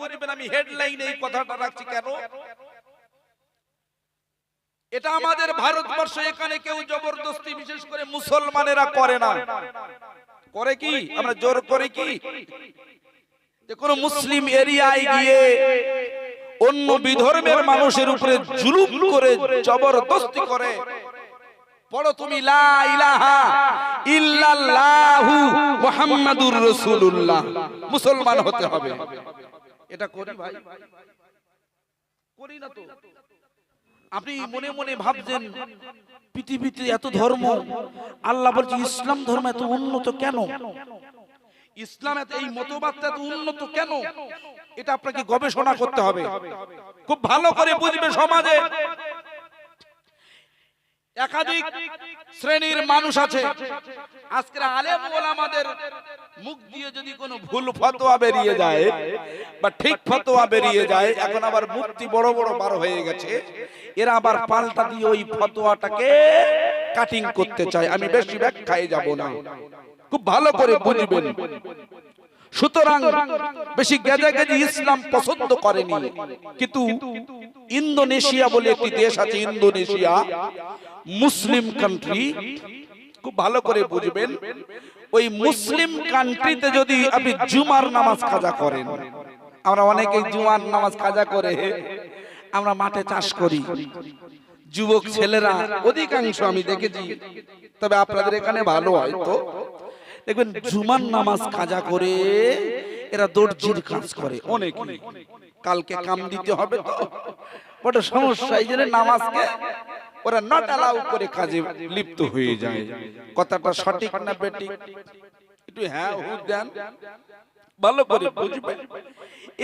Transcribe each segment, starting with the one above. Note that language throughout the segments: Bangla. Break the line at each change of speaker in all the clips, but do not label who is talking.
করবেন, আমি হেডলাইনে এই কথাটা রাখছি কেন, এটা আমাদের ভারতবর্ষ, এখানে কেউ জবরদস্তি বিশেষ করে মুসলমানেরা করে না। করে কি? আমরা জোর করে কি যে কোন মুসলিম এরিয়ায় গিয়ে অন্য বিধর্মের মানুষের উপরে জুলুম করে জবরদস্তি করে, পড়ো তুমি লা ইলাহা ইল্লাল্লাহু মুহাম্মাদুর রাসূলুল্লাহ, মুসলমান হতে হবে, এটা করি ভাই? করি না তো। আপনি মনে মনে ভাবছেন পৃথিবীতে এত ধর্ম, আল্লাহ বলছে ইসলাম ধর্ম এত উন্নত কেন, ইসলাম এই মতবাদটা এত উন্নত কেন, এটা আপনাকে গবেষণা করতে হবে, খুব ভালো করে বুঝবে। সমাজে একাধিক শ্রেণীর মানুষ আছে, আজকের আলেম ওলামাদের মুখ দিয়ে যদি কোনো ভুল ফতোয়া বেরিয়ে যায় বা ঠিক ফতোয়া বেরিয়ে যায়, এখন আবার মুফতি বড় বড় বার হয়ে গেছে, এরা আবার পাল্টা দিয়ে ওই ফতোয়াটাকে কাটিং করতে চায়। আমি বেশি ব্যাখ্যায় যাব না, খুব ভালো করে বুঝবেন। সুতরাং বেশি গেজাগেজি ইসলাম পছন্দ করেনি। কিন্তু ইন্দোনেশিয়া বলে একটি দেশ আছে, ইন্দোনেশিয়া মুসলিম কান্ট্রি, খুব ভালো করে বুঝবেন। ওই মুসলিম কান্ট্রিতে যদি আপনি জুমার নামাজ কাজা করেন, আমরা অনেকেই জুমার নামাজ কাজা করে আমরা মাঠে চাষ করি, যুবক ছেলেরা অধিকাংশ আমি দেখেছি, তবে আপনাদের এখানে ভালো হয়তো দেখবেন জুমার নামাজ কাজা করে এরা দর্জির কাজ করে। অনেকে কালকে কাম দিতে হবে তো বড় সমস্যা, এই জন্য নামাজকে ওরা নট অ্যালাউ করে কাজে লিপ্ত হয়ে যায়। কথাটা সঠিক না বেঠিক একটু হ্যাঁ হু দেন, ভালো করে বুঝবেন।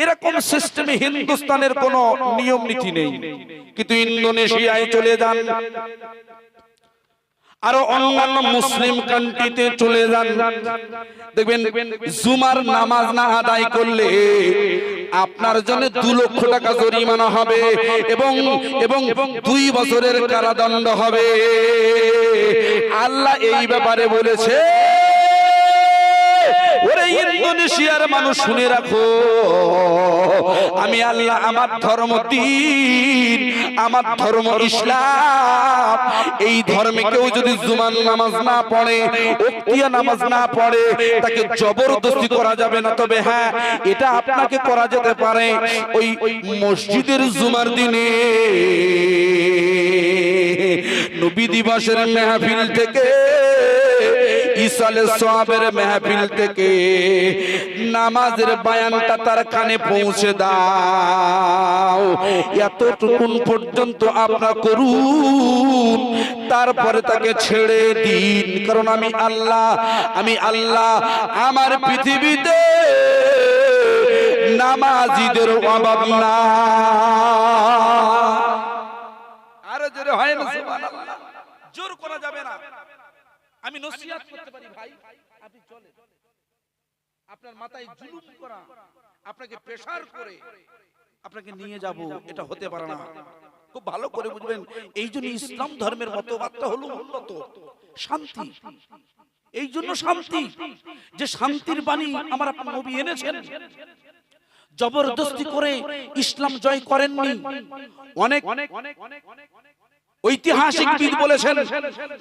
এরকম সিস্টেমে হিন্দুস্তানের কোনো নিয়ম নীতি নেই, কিন্তু ইন্দোনেশিয়ায় চলে যান, আরো অন্যান্য মুসলিম কান্ট্রিতে চলে যান, দেখবেন জুমার নামাজ না আদায় করলে আপনার জন্য 2 লক্ষ টাকা জরিমানা হবে এবং 2 বছরের কারাদণ্ড হবে। আল্লাহ এই ব্যাপারে বলেছে, ওরে ইন্দোনেশিয়ার মানুষ শুনে রাখো, আমি আল্লাহ আমার ধর্ম দ্বীন, আমার ধর্ম ইসলাম, এই ধর্মে কেউ যদি জুমার নামাজ না পড়ে, ওক্তিয়া নামাজ না পড়ে, তাকে জবরদস্তি করা যাবে না। তবে হ্যাঁ, এটা আপনাকে করা যেতে পারে ওই মসজিদের জুমার দিনে নবী দিবসের মেহফিল থেকে, ইসালে সোয়াবের মেহফিল থেকে নামাজের বয়ানটা তার কানে পৌঁছে দাও, এতটুকুন পর্যন্ত আপনারা করুন, তারপরে তাকে ছেড়ে দিন। কারণ আমি আল্লাহ আমার পৃথিবীতে নামাজিদের অভাব না। আরো জোরে হয় না সুবহানাল্লাহ, জোর করা যাবে না। আমি নসিহত করতে পারি ভাই, আপনি চলে আপনার মাথায় জুলুম করা, আপনাকে প্রেসার করে আপনাকে নিয়ে যাব, এটা হতে পারে না। খুব ভালো করে বুঝবেন। এই জন্য ইসলাম ধর্মের মতবাদটা হলো উন্নত, শান্তি। এই জন্য শান্তি, যে শান্তির বাণী আমার আপনার নবী এনেছেন, জবরদস্তি করে ইসলাম জয় করেননি। অনেক ঐতিহাসিকবিদ বলেছেন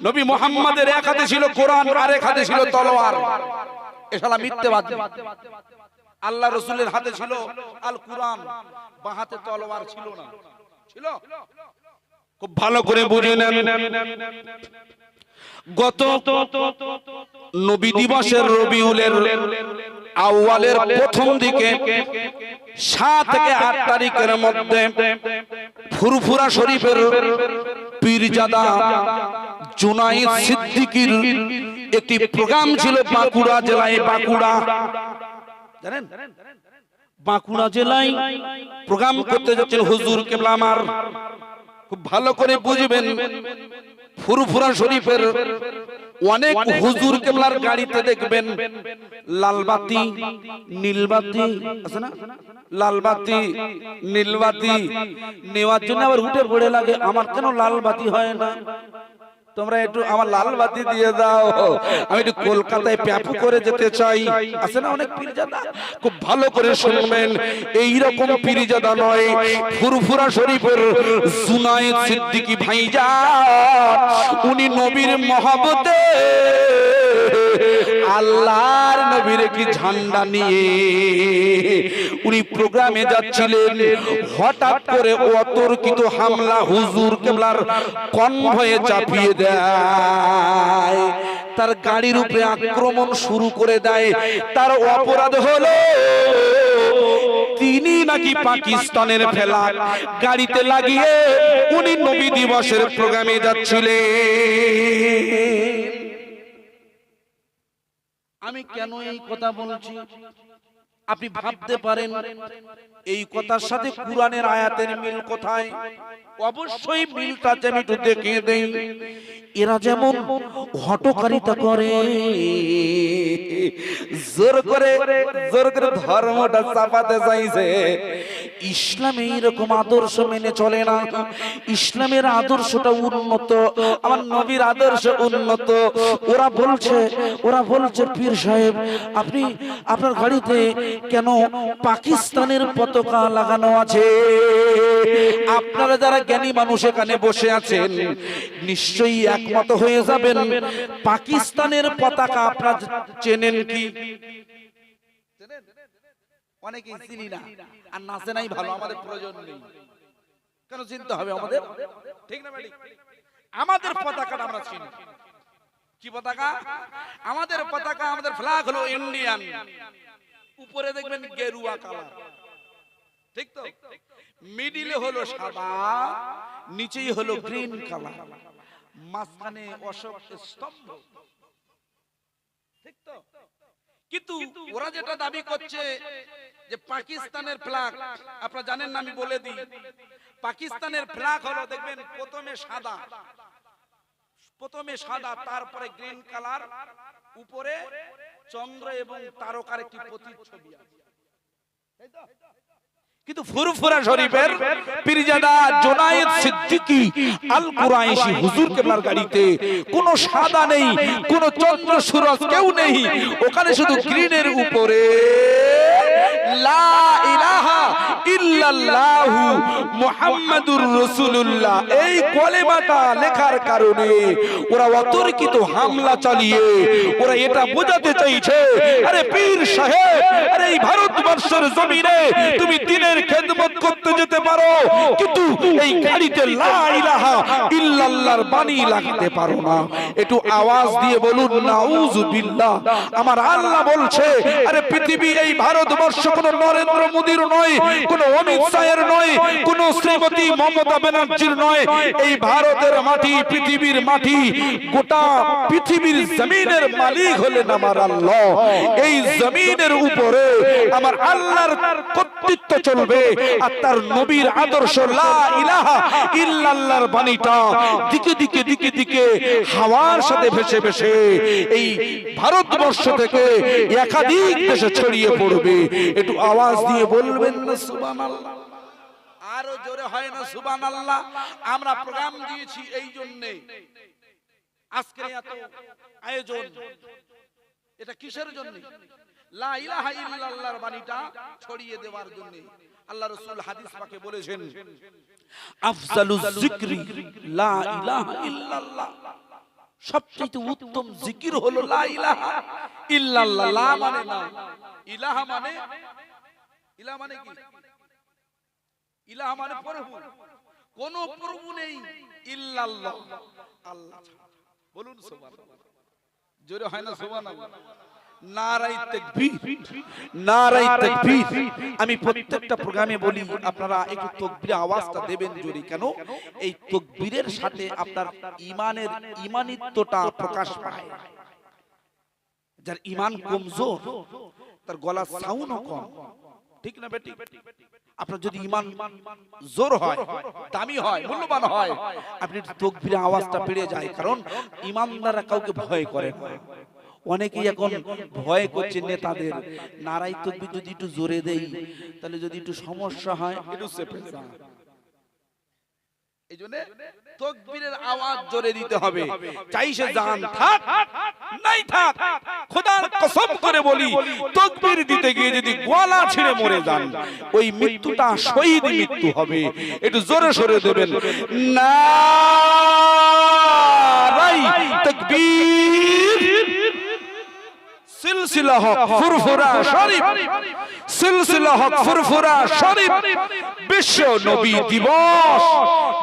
নবী মুহাম্মাদের এক হাতে ছিল কোরআন আর এক হাতে ছিল তলোয়ার। এশালা মিথ্যাবাদী। আল্লাহ রাসূলের হাতে ছিল আল কুরআন, বাঁ হাতে তলোয়ার ছিল না। ছিল? খুব ভালো করে বুঝে নেন। গত নবী দিবসের রবিউলের আউয়ালের প্রথম দিকে 7 থেকে 8 তারিখের মধ্যে ফুরফুরা শরীফের পীরজাদা জুনাইদ সিদ্দিকীর একটি প্রোগ্রাম ছিল বাঁকুড়া জেলায়। বাঁকুড়া জানেন, বাঁকুড়া জেলায় প্রোগ্রাম করতে যাচ্ছেন হুজুর কেবলা আমার। খুব ভালো করে বুঝবেন, ফুরফুরা শরীফের অনেক হুজুর কেবলার গাড়িতে দেখবেন লালবাতি নীলবাতি আছে না, লালবাতি নীলবাতি নেওয়ার জন্য আবার উঠে পড়ে লাগে, আমার কেন লালবাতি হয় না, তোমরা একটু আমার লাল বাতি দিয়ে দাও, আমি একটু কলকাতায় প্যাপু করে যেতে চাই। আছে না অনেক পীরজাদা, খুব ভালো করে শুনবেন, এই রকম পীরজাদা নয়, ফুরফুরা শরীফের জুনায়েদ সিদ্দিকী ভাইজান, উনি নবীর মহব্বতে আল্লাহর নবীর কি ঝান্ডা নিয়ে উনি প্রোগ্রামে যাচ্ছিলেন, হঠাৎ করে অতর্কিত হামলা হুজুর কেবলার কনভয়ে চাপিয়ে দেয়, তার গাড়ির উপরে আক্রমণ শুরু করে দেয়। তার অপরাধ হলো তিনি নাকি পাকিস্তানের ফ্ল্যাগ গাড়িতে লাগিয়ে উনি নবী দিবসের প্রোগ্রামে যাচ্ছিলেন। আমি কেন এই কথা বলছি আপনি ভাবতে পারেন, এই কথার সাথে কুরআনের আয়াতের মিল কোথায়? অবশ্যই মিলটা আমি একটু দেখিয়ে দেই। এরা যেমন হটকারিতা করে, জোর করে ধর্মটা চাপাতে চাইছে, ইসলামে এইরকম আদর্শ মেনে চলে না। ইসলামের আদর্শটা উন্নত, আমার নবীর আদর্শ উন্নত। ওরা বলছে পীর সাহেব, আপনি আপনার গাড়িতে কেন পাকিস্তানের পতাকা লাগানো আছে? আপনারা যারা জ্ঞানী মানুষ এখানে বসে আছেন, নিশ্চয়ই একমত হয়ে যাবেন, পাকিস্তানের পতাকা আপনারা চেনেন কি? অনেকেই চিনি না, আর না চেনাই ভালো, আমাদের প্রয়োজন নেই। কেন চিনতে হবে আমাদের? ঠিক না ভাই? আমাদের পতাকাটা আমরা চিনি। কি পতাকা? আমাদের পতাকা, আমাদের ফ্ল্যাগ হলো ইন্ডিয়ান, উপরে দেখবেন গেরুয়া কালার, ঠিক তো? মিডিলে হলো সাদা, নিচেই হলো গ্রিন কালার, মাঝখানে অশোক স্তম্ভ, ঠিক তো? কিন্তু ওরা যেটা দাবি করছে যে পাকিস্তানের ফ্ল্যাগ, আপনারা জানেন না, আমি বলে দিই, পাকিস্তানের ফ্ল্যাগ হলো দেখবেন প্রথমে সাদা, তারপরে গ্রিন কালার, উপরে চন্দ্র এবং তারকার একটি প্রতিচ্ছবি আছে, তাই তো? কিন্তু ফুরফুরা শরীফের পীরজাদা জুনায়েদ সিদ্দিকী আল কুরাইশি হুজুর কেবলার গাড়িতে কোনো সাদা নেই, কোনো চন্দ্র সূরজ কেউ নেই, ওখানে শুধু গ্রিনের উপরে লা ইলাহা ইল্লাল্লাহু মুহাম্মাদুর রাসূলুল্লাহ এই কলেমাটা লেখার কারণে ওরা অতর্কিত হামলা চালিয়ে ওরা এটা বোঝাতে চাইছে, আরে পীর সাহেব, আরে এই ভারতবর্ষের জমিনে তুমি দিনের খেদমত করতে যেতে পারো, কিন্তু এই গাড়িতে লা ইলাহা ইল্লাল্লাহর বাণী লাগতে পারো না। একটু আওয়াজ দিয়ে বলুন নাউযুবিল্লাহ। আমার আল্লাহ বলছে, আরে পৃথিবী, এই ভারতবর্ষ কোন নরেন্দ্র মোদীর নয়, কোন অমিত শাহের নয়, কোন শ্রীমতী মমতা ব্যানার্জির নয়, এই ভারতের মাটি, পৃথিবীর মাটি, গোটা পৃথিবীর জমিনের মালিক হলেন আমার আল্লাহ। এই জমিনের উপরে আমার আল্লাহর কর্তৃত্ব চলবে, আর তার নবীর আদর্শ লা ইলাহা ইল্লাল্লাহর বাণীটা দিকে দিকে হাওয়ার সাথে ভেসে ভেসে এই ভারতবর্ষ থেকে একাধিক দেশে ছড়িয়ে পড়বে। একটু আওয়াজ দিয়ে বলবেন না সুবহানাল্লাহ? আরো জোরে হয় না সুবহানাল্লাহ? আমরা প্রোগ্রাম দিয়েছি এই জন্য, আজকে এত আয়োজন, এটা কিসের জন্য? লা ইলাহা ইল্লাল্লাহর বাণীটা ছড়িয়ে দেওয়ার জন্য। আল্লাহ রাসূল হাদিস পাকে বলেছেন, আফজালুজ যিকরি লা ইলাহা ইল্লাল্লাহ, সবচেয়ে উত্তম জিকির হলো লা ইলাহা ইল্লাল্লাহ। লা মানে না, ইলাহা মানে, ইলাহা মানে কি? ইলাহা মানে প্রভু, কোন প্রভু নেই ইল্লাল্লাহ, আল্লাহ ছাড়া। বলুন সুবহানাল্লাহ। জোরে হয় না সুবহানাল্লাহ? নারায়ে তাকবীর, নারায়ে তাকবীর। আমি প্রত্যেকটা প্রোগ্রামে বলি, আপনারা একটু তাকবীরের আওয়াজটা দেবেন জোরে। কেন? এই তাকবীরের সাথে আপনার ঈমানের ঈমানিত্বটা প্রকাশ পায়। যার ঈমান কমজোর, তার গলার সাউন্ডও কম, ঠিক না বেটি? আপনার যদি ঈমান জোর হয়, দামি হয়, মূল্যবান হয়, আপনি তাকবীরের আওয়াজটা বেড়ে যায়। কারণ ঈমানদাররা কাউকে ভয় করে না। অনেকেই এখন ভয় করছে নেতাদের, নারায়ে তাকবীর যদি একটু জোরে দেই, তাহলে যদি একটু সমস্যা হয়, একটু চেপে যায়। এই জন্য তাকবীরের আওয়াজ জোরে দিতে হবে, চাই সে জান থাক নাই থাক। খোদার কসম করে বলি, তাকবীর দিতে গিয়ে যদি গলা ছিঁড়ে মরে যান, ওই মৃত্যুটা শহীদ মৃত্যু হবে। একটু জোরে সরে দেবেন, নারাই তাকবীর। সিলসিলা হক ফুরফুরা শরীফ, সিলসিলা হক ফুরফুরা শরীফ, বিশ্ব নবী দিবস,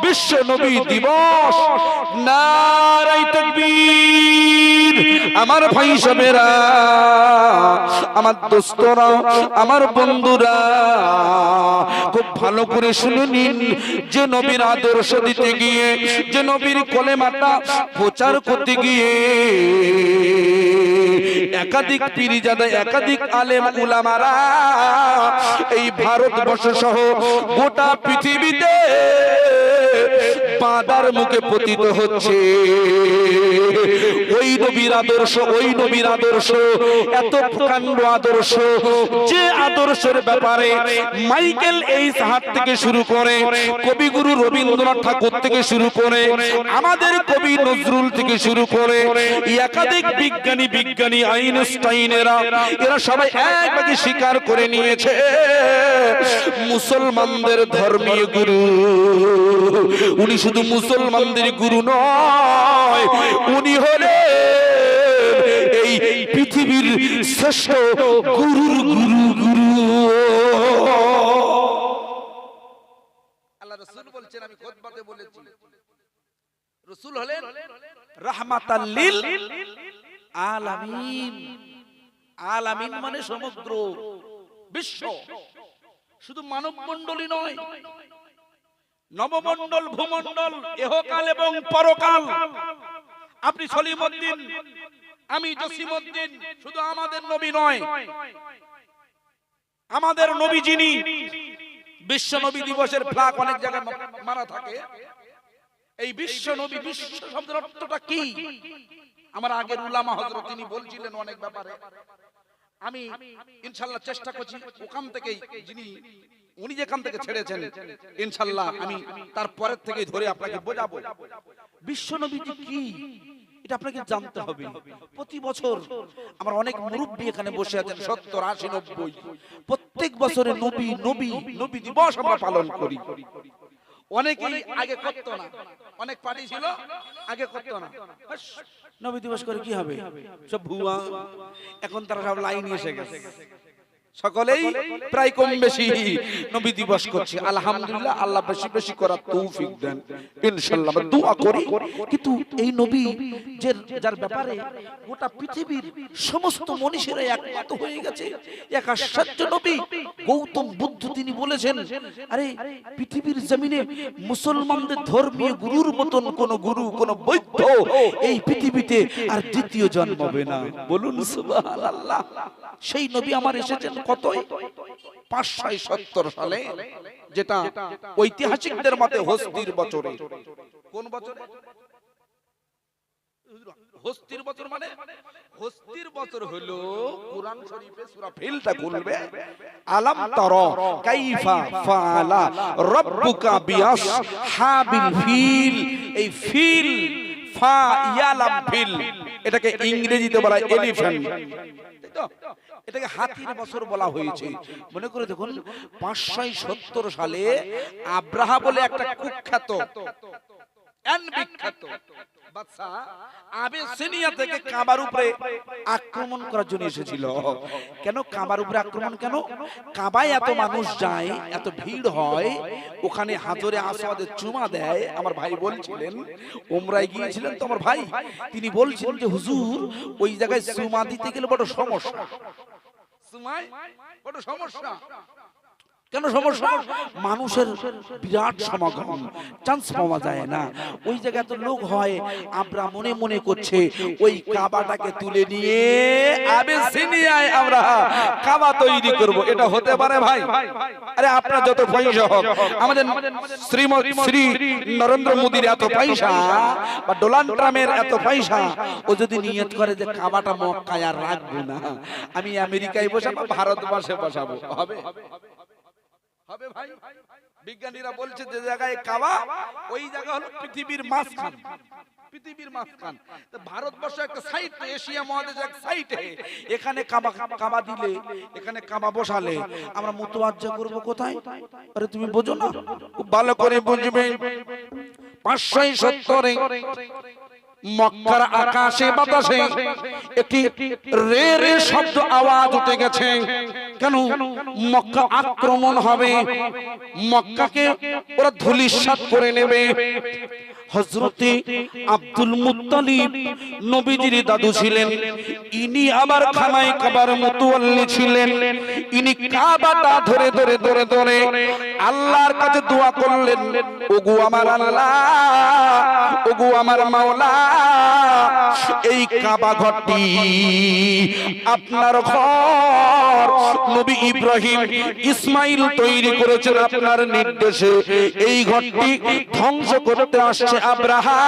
বিশ্ব নবী দিবস। নারাই তাকবীর। আমার ভাই সাহেবেরা, আমার দোস্তরা, আমার বন্ধুরা, খুব ভালো করে শুনে নিন, যে নবীর আদর্শ দিতে গিয়ে, যে নবীর কলেমাটা প্রচার করতে গিয়ে একাধিক পীরজাদা, একাধিক আলেম উলামারা এই ভারতবর্ষ সহ গোটা পৃথিবীতে বাঁধার মুখে পতিত হচ্ছে। ওই নবীর আদর্শ, ওই নবীর আদর্শ এত প্রকাণ্ড আদর্শ, যে আদর্শের ব্যাপারে মাইকেল এইস হাট থেকে শুরু করে, কবিগুরু রবীন্দ্রনাথ ঠাকুর থেকে শুরু করে, আমাদের কবি নজরুল থেকে শুরু করে, একাধিক বিজ্ঞানী আইনস্টাইনেরা, এরা সবাই একবারে স্বীকার করে নিয়েছে, মুসলমানদের ধর্মীয় গুরু উনি শুধু মুসলমানদের গুরু নয়, উনি হলেন এই পৃথিবীর শ্রেষ্ঠ গুরুর গুরু গুরু। আল্লাহ রাসূল বলছেন, আমি খুতবাতে বলেছি, রাসূল হলেন রাহমাতাল লিল আলামিন। আলামিন মানে সমগ্র বিশ্ব, শুধু মানব মণ্ডলী নয়, নবমণ্ডল, ভূমণ্ডল, ইহকাল এবং পরকাল। আপনি সলিমউদ্দিন, আমি জসিমউদ্দিন, শুধু আমাদের নবী নয়, আমাদের নবী যিনি, বিশ্ব নবী দিবসের ফ্ল্যাগ অনেক জায়গায় মারা থাকে। এই বিশ্ব নবী, বিশ্ব শব্দের অর্থটা কি? আমার আগের উলামা হযরত তিনি বলছিলেন অনেক ব্যাপারে। আমি ইনশাআল্লাহ চেষ্টা করছি ওখান থেকেই, যিনি উনি যেখান থেকে ছেড়েছেন, ইনশাআল্লাহ আমি তার পরের থেকেই ধরে আপনাকে বোঝাবো বিশ্ব নবী কি, এটা আপনাকে জানতে হবে। প্রতি বছর আমার অনেক মুরব্বী এখানে বসে আছেন, 70, 80, 90, প্রত্যেক বছরে নবী নবী নবী দিবস আমরা পালন করি। অনেকেই আগে করত না, অনেক পার্টি ছিল আগে করত না, নবী দিবস করে কি হবে, সব ভুয়া। এখন তারা সব লাইন এসে গেছে, সকলেই প্রায় কম বেশি নবী দিবস করছে। আলহামদুলিল্লাহ, আল্লাহ বেশি বেশি করার তৌফিক দেন ইনশাআল্লাহ, আমরা দোয়া করি। কিন্তু এই নবী যার ব্যাপারে গোটা পৃথিবীর সমস্ত মনীষীরা একমত হয়ে গেছে, এক আশ্চর্য নবী গৌতম বুদ্ধ, তিনি বলেছেন, আরে পৃথিবীর জমিনে মুসলমানদের ধর্মীয় গুরুর মতন কোন গুরু, কোন বৈদ্য এই পৃথিবীতে আর দ্বিতীয় জন্মাবে না। বলুন সুবহানাল্লাহ। সেই নবী আমার এসেছেন কতই 570 সালে, যেটা ঐতিহাসিকদের মতে হস্তির বছরে। কোন বছরে? হস্তির বছর মানে হস্তির বছর হলো কুরআন শরীফে সূরা ফিলটা খুলবে, আলাম তারা কাইফা ফাআলা রাব্বুকা বিআসহাবিল ফিল। এই ফিল, ফা ইয়ালাম ফিল, এটাকে ইংরেজিতে বলা হয় এলিফ্যান্ট, এটাকে হাতির বছর বলা হয়েছে। মনে করে দেখুন, 570 সালে আব্রাহা বলে একটা কুখ্যাত বিখ্যাত বাদশা আবিসিনিয়া থেকে কাবার উপরে আক্রমণ করার জন্য এসেছিল। কেন কাবার উপরে আক্রমণ? কেন কাবায় এত মানুষ যায়, এত ভিড় হয়, ওখানে হাজরে আসওয়াদে চুমা দেয়। আমার ভাই বলছিলেন, উমরায় গিয়েছিলেন তো আমার ভাই, তিনি বলছিলেন যে হুজুর, ওই জায়গায় চুমা দিতে গেলে বড় সমস্যা, চুমায় বড় সমস্যা। কেন সমস্যা? মানুষের বিরাট সমাগম, চান্স পাওয়া যায় না। ওই জায়গায় তো লোক হয়, আমরা মনে মনে করছে ওই কাবাটাকে তুলে নিয়ে আবিসিনিয়ায় আমরা কাবা তৈরি করব। এটা হতে পারে ভাই? আরে আপনার যত পয়সা হোক, আমাদের শ্রী নরেন্দ্র মোদীর এত পয়সা বা ডোনাল্ড ট্রাম্পের এত পয়সা, ও যদি নিয়ত করে যে কাবাটা মক্কায় আর রাখবো না, আমি আমেরিকায় বসাবো, ভারতবর্ষে বসাবো, হবে? হবে ভাই? বিজ্ঞানীরা বলছে যে জায়গায় কাবা, ওই জায়গা হলো পৃথিবীর মাঝখান। পৃথিবীর মাঝখান। তো ভারতবর্ষ একটা সাইড, এশিয়া মহাদেশ এক সাইডে, এখানে কাবা দিলে, এখানে কাবা বসালে আমরা মুতাওয়াজ্জা করব কোথায়? আরে তুমি বোঝো না? খুব ভালো করে বুঝবে। 570 মক্কার আকাশে বাতাসে একটি রে রে শব্দ আওয়াজ উঠে গেছে। কেন? মক্কা আক্রমণ হবে, মক্কাকে ওরা ধূলিসাৎ করে নেবে। হযরতে আব্দুল মুত্তালিব নবীজির দাদু ছিলেন, ইনি আবার খানায় কাবার মুতাওয়াল্লি ছিলেন। ইনি কাবাটা ধরে ধরে ধরে ধরে আল্লাহর কাছে দোয়া করলেন, ওগো আমার আল্লাহ, ওগো আমার মাওলা, এই কাবা ঘরটি আপনার ঘর, নবী ইব্রাহিম ইসমাইল তৈরি করেছেন আপনার নির্দেশে। এই ঘরটি ধ্বংস করতে আসছে আব্রাহা।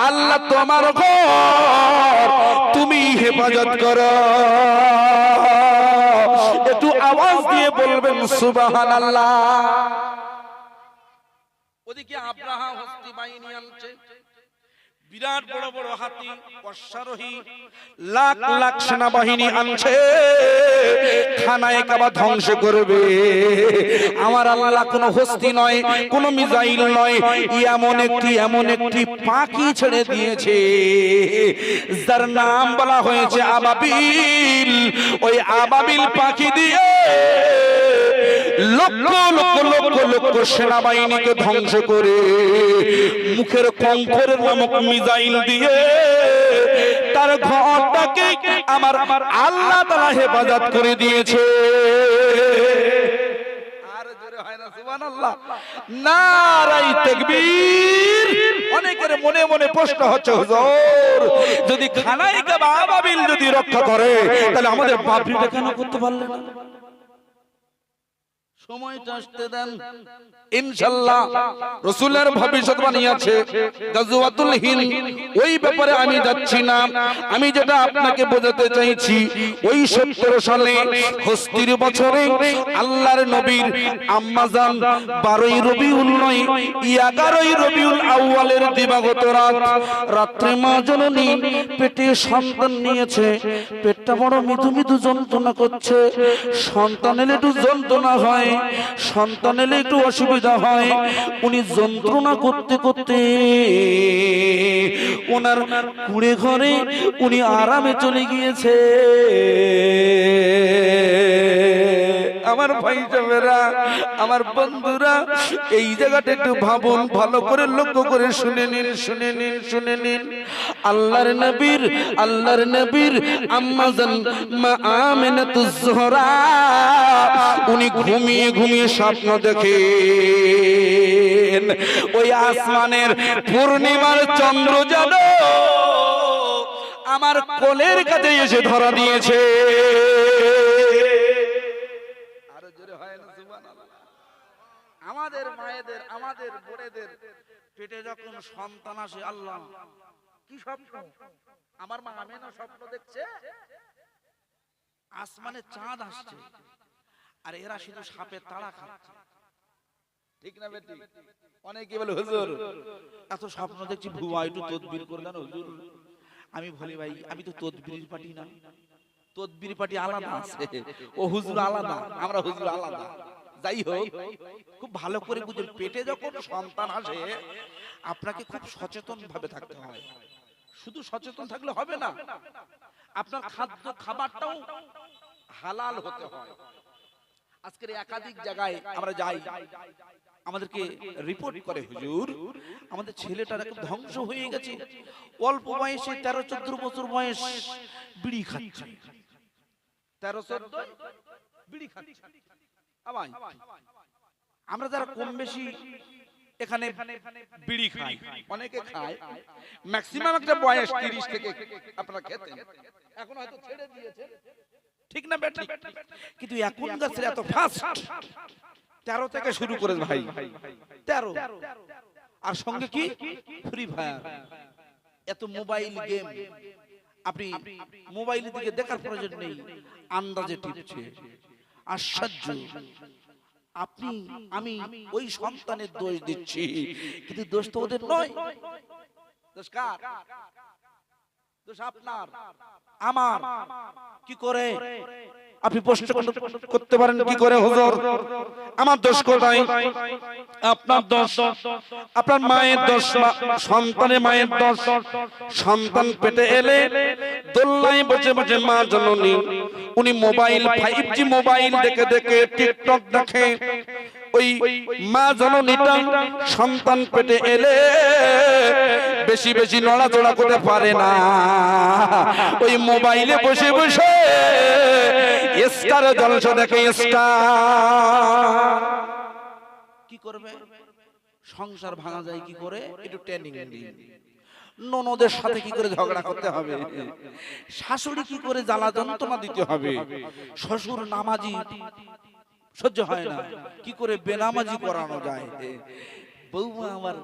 আল্লাহ তোমার ঘর, তুমি হেফাজত করো। একটু আওয়াজ দিয়ে বলবেন সুবহানাল্লাহ। ওদিকে আব্রাহা হস্তি বাহিনী আনছে, বিরাট বড় বড় হাতি, অশ্বারোহী, লাখ লাখ সেনাবাহিনী আনছে, খানায়ে কাবা ধ্বংস করবে। আমার আল্লাহ কোন হস্তি নয়, কোন মিসাইল নয়, এমন একটি পাখি ছেড়ে দিয়েছে যার নাম বলা হয়েছে আবাবিল। ওই আবাবিল পাখি দিয়ে লক্ষ লক্ষ লক্ষ লক্ষ সেনাবাহিনীকে ধ্বংস করে, মুখের কঙ্কর নামক মিসাইল দিয়ে তার ঘরটাকে আমার আল্লাহ তাআলা হেফাজত করে দিয়েছে। আর জোরে হয় না সুবহানাল্লাহ? নারাই তাকবীর। অনেকের মনে মনে প্রশ্ন হচ্ছে, হুজুর যদি খানায়ে কাবা আবাবিল যদি রক্ষা করে, তাহলে আমাদের বাবরিটা কেন করতে পারলেন না? সময়টা আসতে দেন, ইনশাআল্লাহ রাসূলের ভবিষ্যৎবাণী আছে গাজওয়াতুল হিন্দ, ওই ব্যাপারে আমি যাচ্ছি না। আমি যেটা আপনাকে বোঝাতে চাইছি, ওই 17 সালে হস্তির বছরে আল্লাহর নবীর আম্মাজান 12ই রবিউল নয় 11ই রবিউল আউয়ালের দিবাগত রাত, রাত্রে মা জননী পেটে সন্তান নিয়েছে। পেটটা বড় মৃদু মৃদু যন্ত্রণা করছে। সন্তানের একটু যন্ত্রণা হয়, সন্তানের একটু অসুবিধা হয়। উনি যন্ত্রণা করতে করতে ওনার কুড়ে ঘরে উনি আরামে চলে গিয়েছে। আমার ভাই সাহেবেরা, আমার বন্ধুরা, এই জায়গাটা একটু ভাবুন, ভালো করে লক্ষ্য করে শুনে নিন, শুনে নিন, শুনে নিন। আল্লাহর নবীর আম্মাজান মা আমিনাতুজ যোহরা উনি ঘুমিয়ে ঘুমিয়ে স্বপ্ন দেখেন, ওই আসমানের পূর্ণিমার চন্দ্র যেন আমার কোলের কাছে এসে ধরা দিয়েছে। আমাদের মায়েদের, আমাদের বোনেদের পেটে যখন সন্তান আসে, আল্লাহ কি স্বপ্ন! আমার মা আমেনা স্বপ্ন দেখছে আসমানে চাঁদ আসছে, আর এরা শুধু সাপের তাড়া খাচ্ছে। ঠিক না বেটি? অনেকে বলে, হুজুর এত স্বপ্ন দেখছি, ভুয়া একটু তদবির করলেন হুজুর। আমি বলি, ভাই আমি তো তদবির পার্টি না, তদবির পার্টি আলাদা আছে, ও হুজুর আলাদা, আমরা হুজুর আলাদা। যাই হোক, খুব ভালো করে বুঝুন, পেটে যখন সন্তান আসে আপনাকে খুব সচেতন ভাবে থাকতে হয়। শুধু সচেতন থাকলে হবে না, আপনার খাদ্য খাবারটাও হালাল হতে হয়। আজকের একাধিক জায়গায় আমরা যাই, আমাদেরকে রিপোর্ট করে, হুজুর আমাদের ছেলেটার একদম ধ্বংস হয়ে গেছে, অল্প বয়সে 13-14 বছর বয়স, বিড়ি খাচ্ছে। 13-14 বিড়ি খাচ্ছে। আমরা যারা কম বেশি এখানে বিড়ি খাই, অনেকে খায়, ম্যাক্সিমাম একটা বয়স 30 থেকে আপনারা খেতেন, এখন হয়তো ছেড়ে দিয়েছেন। ঠিক না বেটা? কিন্তু এখনকার ছেলে এত ফাস্ট, 13 থেকে শুরু করে ভাই, 13, আর সঙ্গে কি ফ্রি ফায়ার, এত মোবাইল গেম। আপনি মোবাইলের দিকে দেখার প্রয়োজন নেই, আন্দাজে টিপছে। আশ্চর্য! আপনি আমি ওই সন্তানের দোষ দিচ্ছি, কিন্তু দোষ তো ওদের নয়। দোষ কার? দোষ আপনার আমার। কি করে আপনি প্রশ্ন করতে পারেন, কি করে হুজুর আমার দোষ কোথায়? আপনার দোষ, আপনার মায়ের দোষ, সন্তানের মায়ের দোষ। সন্তান পেটে এলে দোলনায় বসে বসে মা জননী উনি মোবাইল 5G মোবাইল দেখে দেখে টিকটক দেখে। ওই মা জননীটা সন্তান পেটে এলে বেশি বেশি নড়াচড়া করতে পারে না, ওই মোবাইলে বসে বসে স্টার জলসা দেখে। স্টার কি করবে? সংসার ভাঙা যায় কি করে? একটু ট্রেনিং দিন। ননদের সাথে কি করে ঝগড়া করতে হবে, শাশুড়ি কি করে জ্বালা যন্ত্রণা দিতে হবে, শ্বশুর নামাজি সহ্য হয় না, কি করে বেনামাজি করানো যায়। বৌমা আমার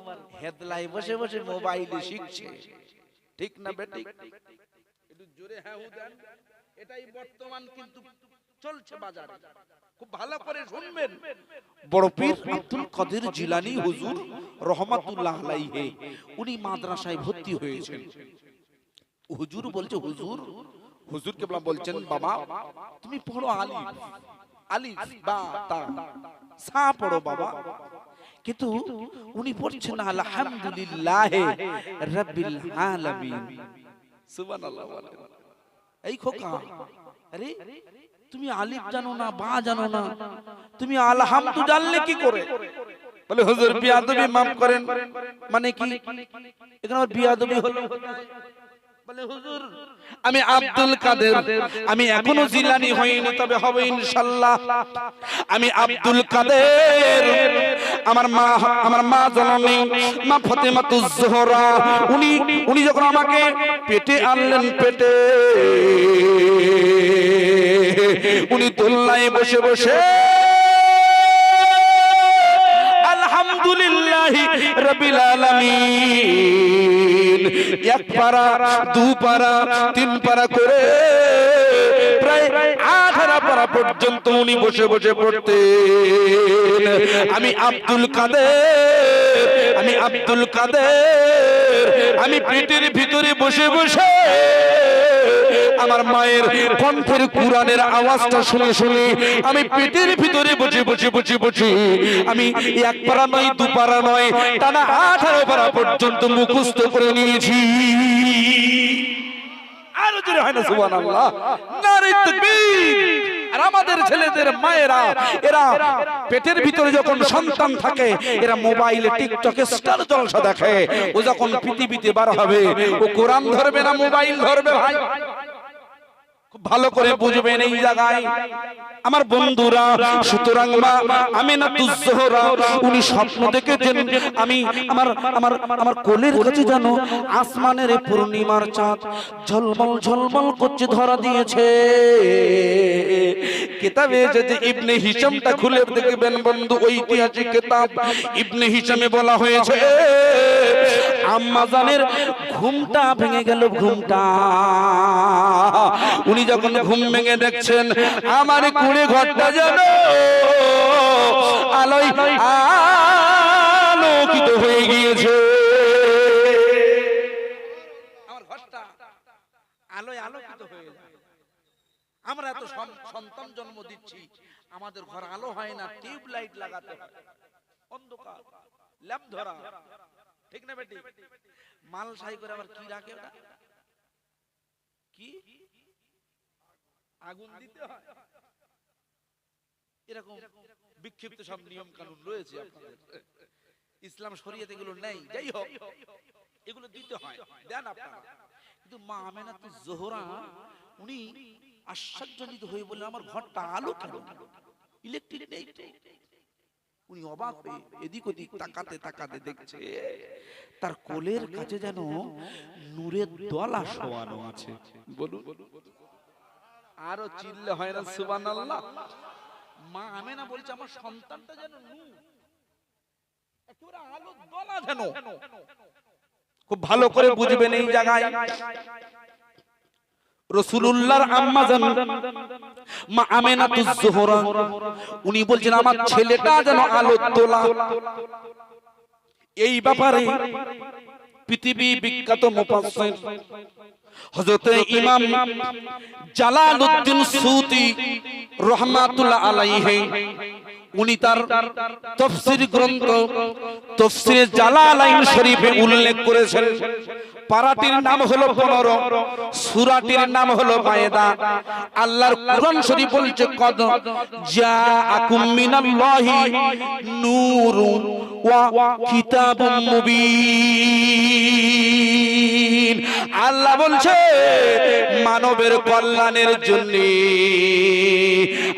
হেদলায় বসে বসে মোবাইলে শিখছে। ঠিক না বেটি? একটু জোরে হ্যাঁ দেন। এটাই বর্তমান কিন্তু চলছে বাজারে, খুব ভালো করে শুনবেন। বড় পীর আব্দুল কাদের জিলানী হুজুর রহমাতুল্লাহ আলাইহি উনি মাদ্রাসায় ভর্তি হয়েছেন। হুজুর বলছে, হুজুর কেবলা বলছেন, বাবা তুমি পড়ো আলিফ, আলিফ বা তা সা পড়ো বাবা। কিন্তু উনি পড়ছেন আলহামদুলিল্লাহ রাব্বিল আলামিন। সুবহানাল্লাহ বলেন। এই খোকা, আরে তুমি আলিফ জানো না, বা জানো না, তুমি আলহামদু জানলে কি করে? বলে হুজুর বিয়াদবি মাফ করেন। মানে কি? এখানে আমার বিয়াদবি হলো। বলে হুজুর আমি আব্দুল কাদের, আমি এখনো জিলানী হইনি, তবে হবে ইনশাআল্লাহ। আমি আব্দুল কাদের, আমার মা জননী মা ফাতেমাতুজ জোহরা উনি যখন আমাকে পেটে আনলেন, পেটে উনি দোলনায় বসে বসে আলহামদুলিল্লাহি রাব্বিল আলামিন এক পারা, দু পারা, তিন পারা করে প্রায় 18 পারা পর্যন্ত উনি বসে বসে পড়তেন। আমি আব্দুল কাদের, আমি পেটের ভিতরে বসে বসে আমার মায়ের কণ্ঠের কুরআনের আওয়াজটা শুনে শুনে আমি পেটের ভিতরে বসে আমি এক পারা নয়, দু পারা নয়, টানা 18 পারা পর্যন্ত মুখস্থ করে নিয়েছি। আরো জোরে হয় না সুবহানাল্লাহ, নারে তাকবীর। আর আমাদের ছেলেদের মায়েরা, এরা পেটের ভিতরে যখন সন্তান থাকে, এরা মোবাইলে টিকটকে স্টার জলসা দেখে। ও যখন পৃথিবীতে বার হবে, ও কোরআন ধরবে না মোবাইল ধরবে? ভাই ভালো করে বুঝবেন এই জায়গায় আমার বন্ধুরা। সুতরাং মা আমিনাতুজ জোহরা উনি স্বপ্ন দেখেছেন, আমি আমার কোলের কাছে যেন আসমানের পূর্ণিমার চাঁদ ঝলমল ঝলমল করছে, ধরা দিয়েছে। কিতাবে যদি ইবনে হিশামটা খুলে দেখবেন বন্ধু, ঐতিহাসিক কিতাব ইবনে হিশামে বলা হয়েছে আম্মা জানের ঘুমটা ভেঙে গেল। ঘুমটা উনি যখন ঘুম ভেঙে দেখছেন আমার কুড়ে ঘরটা যেন আলোয় আলোকিত হয়ে গিয়েছে। আমার ঘরটা আলোয় আলোকিত হয়ে যায়। আমরা এত সন্তান জন্ম দিচ্ছি, আমাদের ঘর আলো হয় না, টিউব লাইট লাগাতে হয়, অন্ধকার ল্যাম্প ধরা। ঠিক না বেটি? মাল সাই করে আবার কি রাখে ওটা, কি আগুন দিতে হয়। এরকম বিক্ষিপ্ত সব নিয়ম কানুন রয়েছে আপনাদের, ইসলাম শরীয়তে এগুলো নেই। যাই হোক, এগুলো দিতে হয়, দেন আপনারা। কিন্তু মা আমিনাতুজ জোহরা উনি আশ্চর্যজনিত হয়ে বললেন, আমার ঘরটা আলো কেন, ইলেকট্রিক নেই তো। উনি অবাক হয়ে এদিক ওদিক তাকাতে তাকাতে দেখছে তার কোলের কাছে যেন নূরের দলা শোয়ানো আছে। বলুন, আরো চিল্লে হয় না সুবহানাল্লাহ? মা আমেনা বলছে আমার সন্তানটা যেন নূর, একেবারে আলো দলা যেন। খুব ভালো করে বুঝবেন এই জায়গায় রাসূলুল্লাহর আম্মা জান মা আমিনাতুজ জোহরা উনি বলছেন আমার ছেলেটা যেন আলোর তোলা। এই ব্যাপারে পৃথিবী বিখ্যাত মুফাসসির হযরত ইমাম জালালউদ্দিন সুয়ুতী রাহমাতুল্লাহ আলাইহি উনি তার তাফসীর গ্রন্থ তাফসীরে জালালাইন শরীফে উল্লেখ করেছেন। পারাটির নাম হলো 15, সূরাটির নাম হলো মায়েদা। আল্লাহর কোরআন শরীফ বলছে কদ জাআকুম মিনাল্লাহি নূরুন ওয়া কিতাবুম মুবিন। আল্লাহ বলছে মানবের কল্যাণের জন্য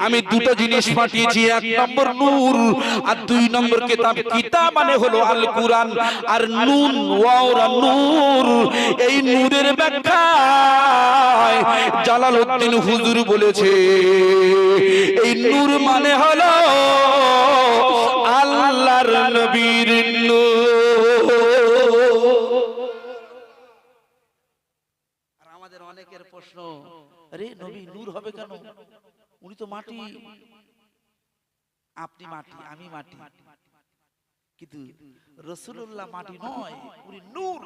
আমি দুটো জিনিস পাঠিয়েছি, এক নম্বর নূর আর দুই নম্বর কিতাব। কিতাব মানে হলো আল কুরআন, আর নুন ওয়া নূর, এই নূরের ব্যাখ্যা জালালউদ্দিন হুজুর বলেছে এই নূর মানে হলো আল্লাহর নবীর নূর। আর আমাদের অনেকের প্রশ্ন, আরে নবী নূর হবে কেন? উনি তো মাটি। আপনি মাটি, আমি মাটি, কিন্তু রাসূলুল্লাহ মাটি নয়, উনি নূর।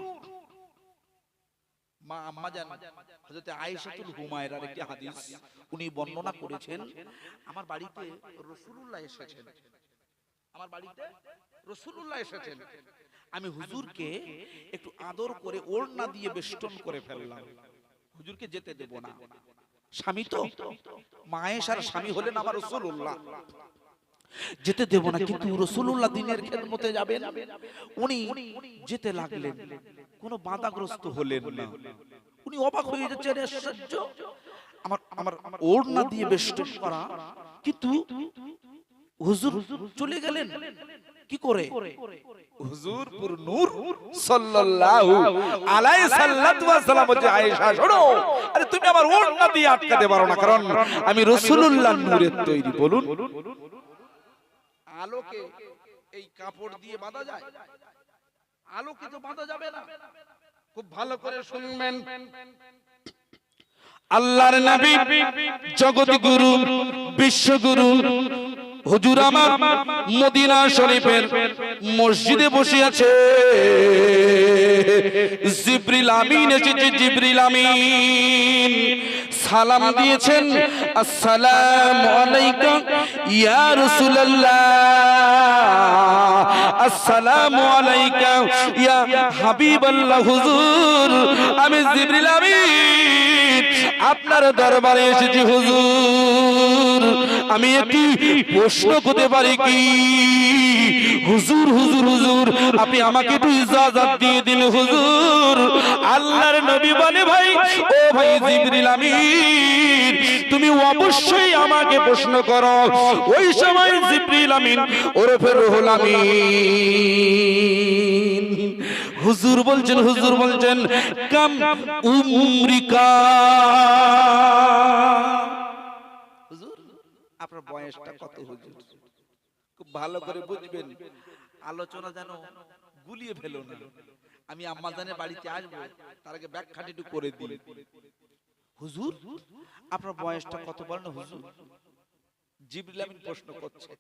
মা আম্মা জান হযরত আয়েশাতুল হুমায়রার একটি হাদিস উনি বর্ণনা করেছেন, আমার বাড়িতে রাসূলুল্লাহ এসেছেন, আমার বাড়িতে রাসূলুল্লাহ এসেছেন, আমি হুজুরকে একটু আদর করে ওড়না দিয়ে বেষ্টন করে ফেললাম, হুজুরকে যেতে দেব না। স্বামী তো, মা আয়েশার স্বামী হলেন আমার রাসূলুল্লাহ, যেতে দেব না। কিন্তু রাসূলুল্লাহ দিনের খেদমতে যাবেন, উনি যেতে লাগলেন, কোনো বাধাগ্রস্ত হলেন না। উনি অবাক হয়ে যাচ্ছেন, আশ্চর্য, আমার ওড়না দিয়ে বেষ্টন করা, কিন্তু হুজুর চলে গেলেন কি করে? হুজুর পুরো নূর সাল্লাল্লাহু আলাইহি সাল্লাম বলছে আয়েশা শোনো, আরে তুমি আমার ওড়না দিয়ে আটকাতে পারো না, কারণ আমি রাসূলুল্লাহর নূরের তৈরি। বলুন, আলোকে এই কাপড় দিয়ে বাঁধা যায়? আলোকে তো বাঁধা যাবে না। খুব ভালো করে শুনবেন, আল্লাহর নবী জগৎগুরু বিশ্বগুরু হুজুর আমার মদিনা শরীফের মসজিদে বসে আছে। জিবরিল আমিন এসেছে, জিবরিল আমিন সালাম দিয়েছেন, আসসালামু আলাইকা ইয়া রাসূলুল্লাহ, আসসালামু আলাইকা ইয়া হাবিবাল্লাহ। হুজুর আমি জিবরিল আমিন আপনার দরবারে এসেছি হুজুর, আমি একটি প্রশ্ন করতে পারি কি? হুজুর হুজুর হুজুর আপনি আমাকে একটু ইজাজত দিয়ে দিন হুজুর। আল্লাহর নবী বলে, ভাই ও ভাই জিবরিল আমিন তুমি অবশ্যই আমাকে প্রশ্ন করো। ওই সময় জিবরিল আমিন ওরফে রুহুল আমিন হুজুর বলছেন কাম উমরিকা, হুজুর আপনার বয়সটা কত হুজুর? খুব ভালো করে বুঝবেন, আলোচনা যেন গুলিয়ে ফেলো না। আমি আম্মা জানের বাড়িতে আসবো, তার আগে ব্যাখ্যাটা একটু করে দিই। হুজুর আপনার বয়সটা কত বলেন হুজুর? জিবরিল আমিন প্রশ্ন করছে।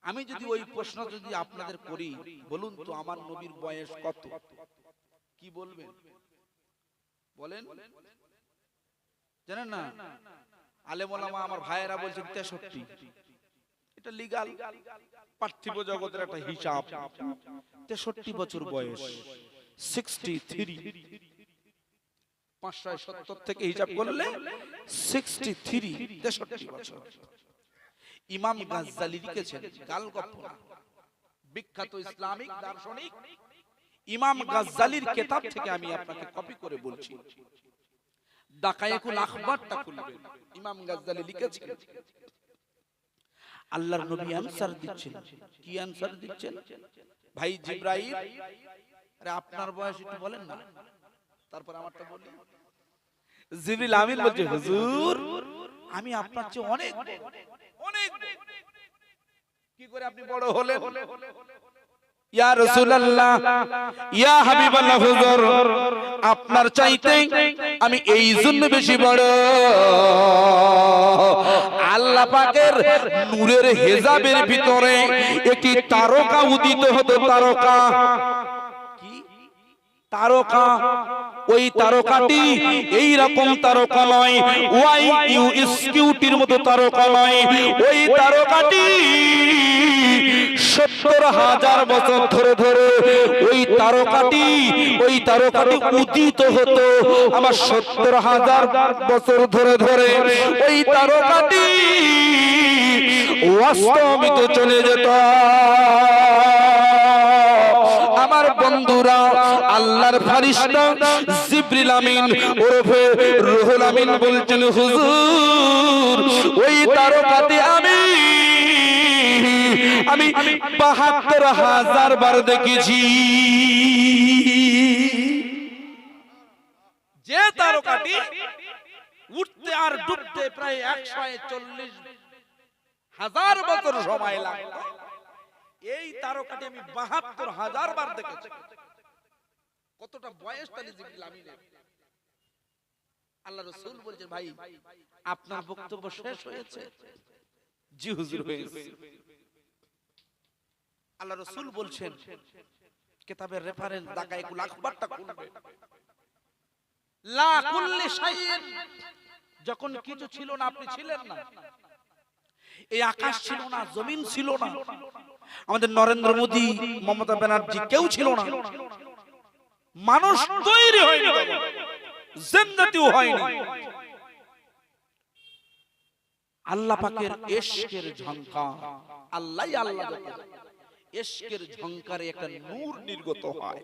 আমি যদি ওই প্রশ্ন যদি আপনাদের করি, বলুন তো আমার নবীর বয়স কত? কি বলবেন বলেন? জানেন না? আলেম ওলামা আমার ভাইয়েরা বলছেন 63। এটা লিগ্যাল পার্থিব জগতের একটা হিসাব। 63 বছর বয়স, 63। 570 থেকে হিসাব করলে 63, 63 বছর। ইমাম গাজ্জালি লিখেছেন, গালগপ্প বিখ্যাত ইসলামিক দার্শনিক ইমাম গাজ্জালির কিতাব থেকে আমি আপনাকে কপি করে বলছি। দাকায়েকুল আখবারটা খুলবেন, ইমাম গাজ্জালি লিখেছেন, আল্লাহর নবী আনসার দিচ্ছেন। কি আনসার দিচ্ছেন? ভাই জিবরাইল, আরে আপনার বয়স একটু বলেন না, তারপর আমারটা বলি। জিবরিল আমিন বলছে, হুজুর আমি আপনার চেয়ে অনেক অনেক। কি করে আপনি বড় হলেন? ইয়া রাসূলুল্লাহ, ইয়া হাবিবাল্লাহ হুজুর, আপনার চাইতে আমি এই জন্য বেশি বড়, আল্লাহ পাকের নূরের হেজাবের ভিতরে একটি তারকা উদিত হতো। তারকা কি? তারকা। ওই তারকাটি এই রকম তারকা নয়, YUSQটির মতো তারকা নয়। ওই তারকাটি 70,000 বছর ধরে ধরে ওই তারকাটি উদিত হতো। আমার 70,000 বছর ধরে ধরে ওই তারকাটি অস্তমিত চলে যেত। আমার বন্ধুরা, আল্লাহর ফেরেশতা জিবরিল আমিন ওরফে রুহুল আমিন বলছেন, হুজুর ওই তারকাতে আমি 72,000 বার দেখেছি। যে তারকাটি উঠতে আর ডুবতে প্রায় 140,000 বছর সময় লাগতো, এই তারকাটি আমি 72,000 বার দেখেছি। কতটা বয়স তাহলে জিবরিল আমিনের। আল্লাহ রাসূল বলেছেন, ভাই আপনার বক্তব্য শেষ হয়েছে? জি হুজুর হয়েছে। আল্লাহ রাসূল বলছেন, কিতাবের রেফারেন্স দাকাইকুল আখবারটা খুলবে। লা কুল্লি শাইইন, যখন কিছু ছিল না আপনি ছিলেন না, এই আকাশ ছিল না, জমিন ছিল না, আমাদের নরেন্দ্র মোদি, মমতা ব্যানার্জি কেউ ছিল না, মানুষ তৈরি হয়নি, জিন্দাতিও হয়নি। আল্লাহ পাকের ইশকের ঝংকার, আল্লাহই আল্লাহ, ইশকের ঝংকারে একটা নূর নির্গত হয়।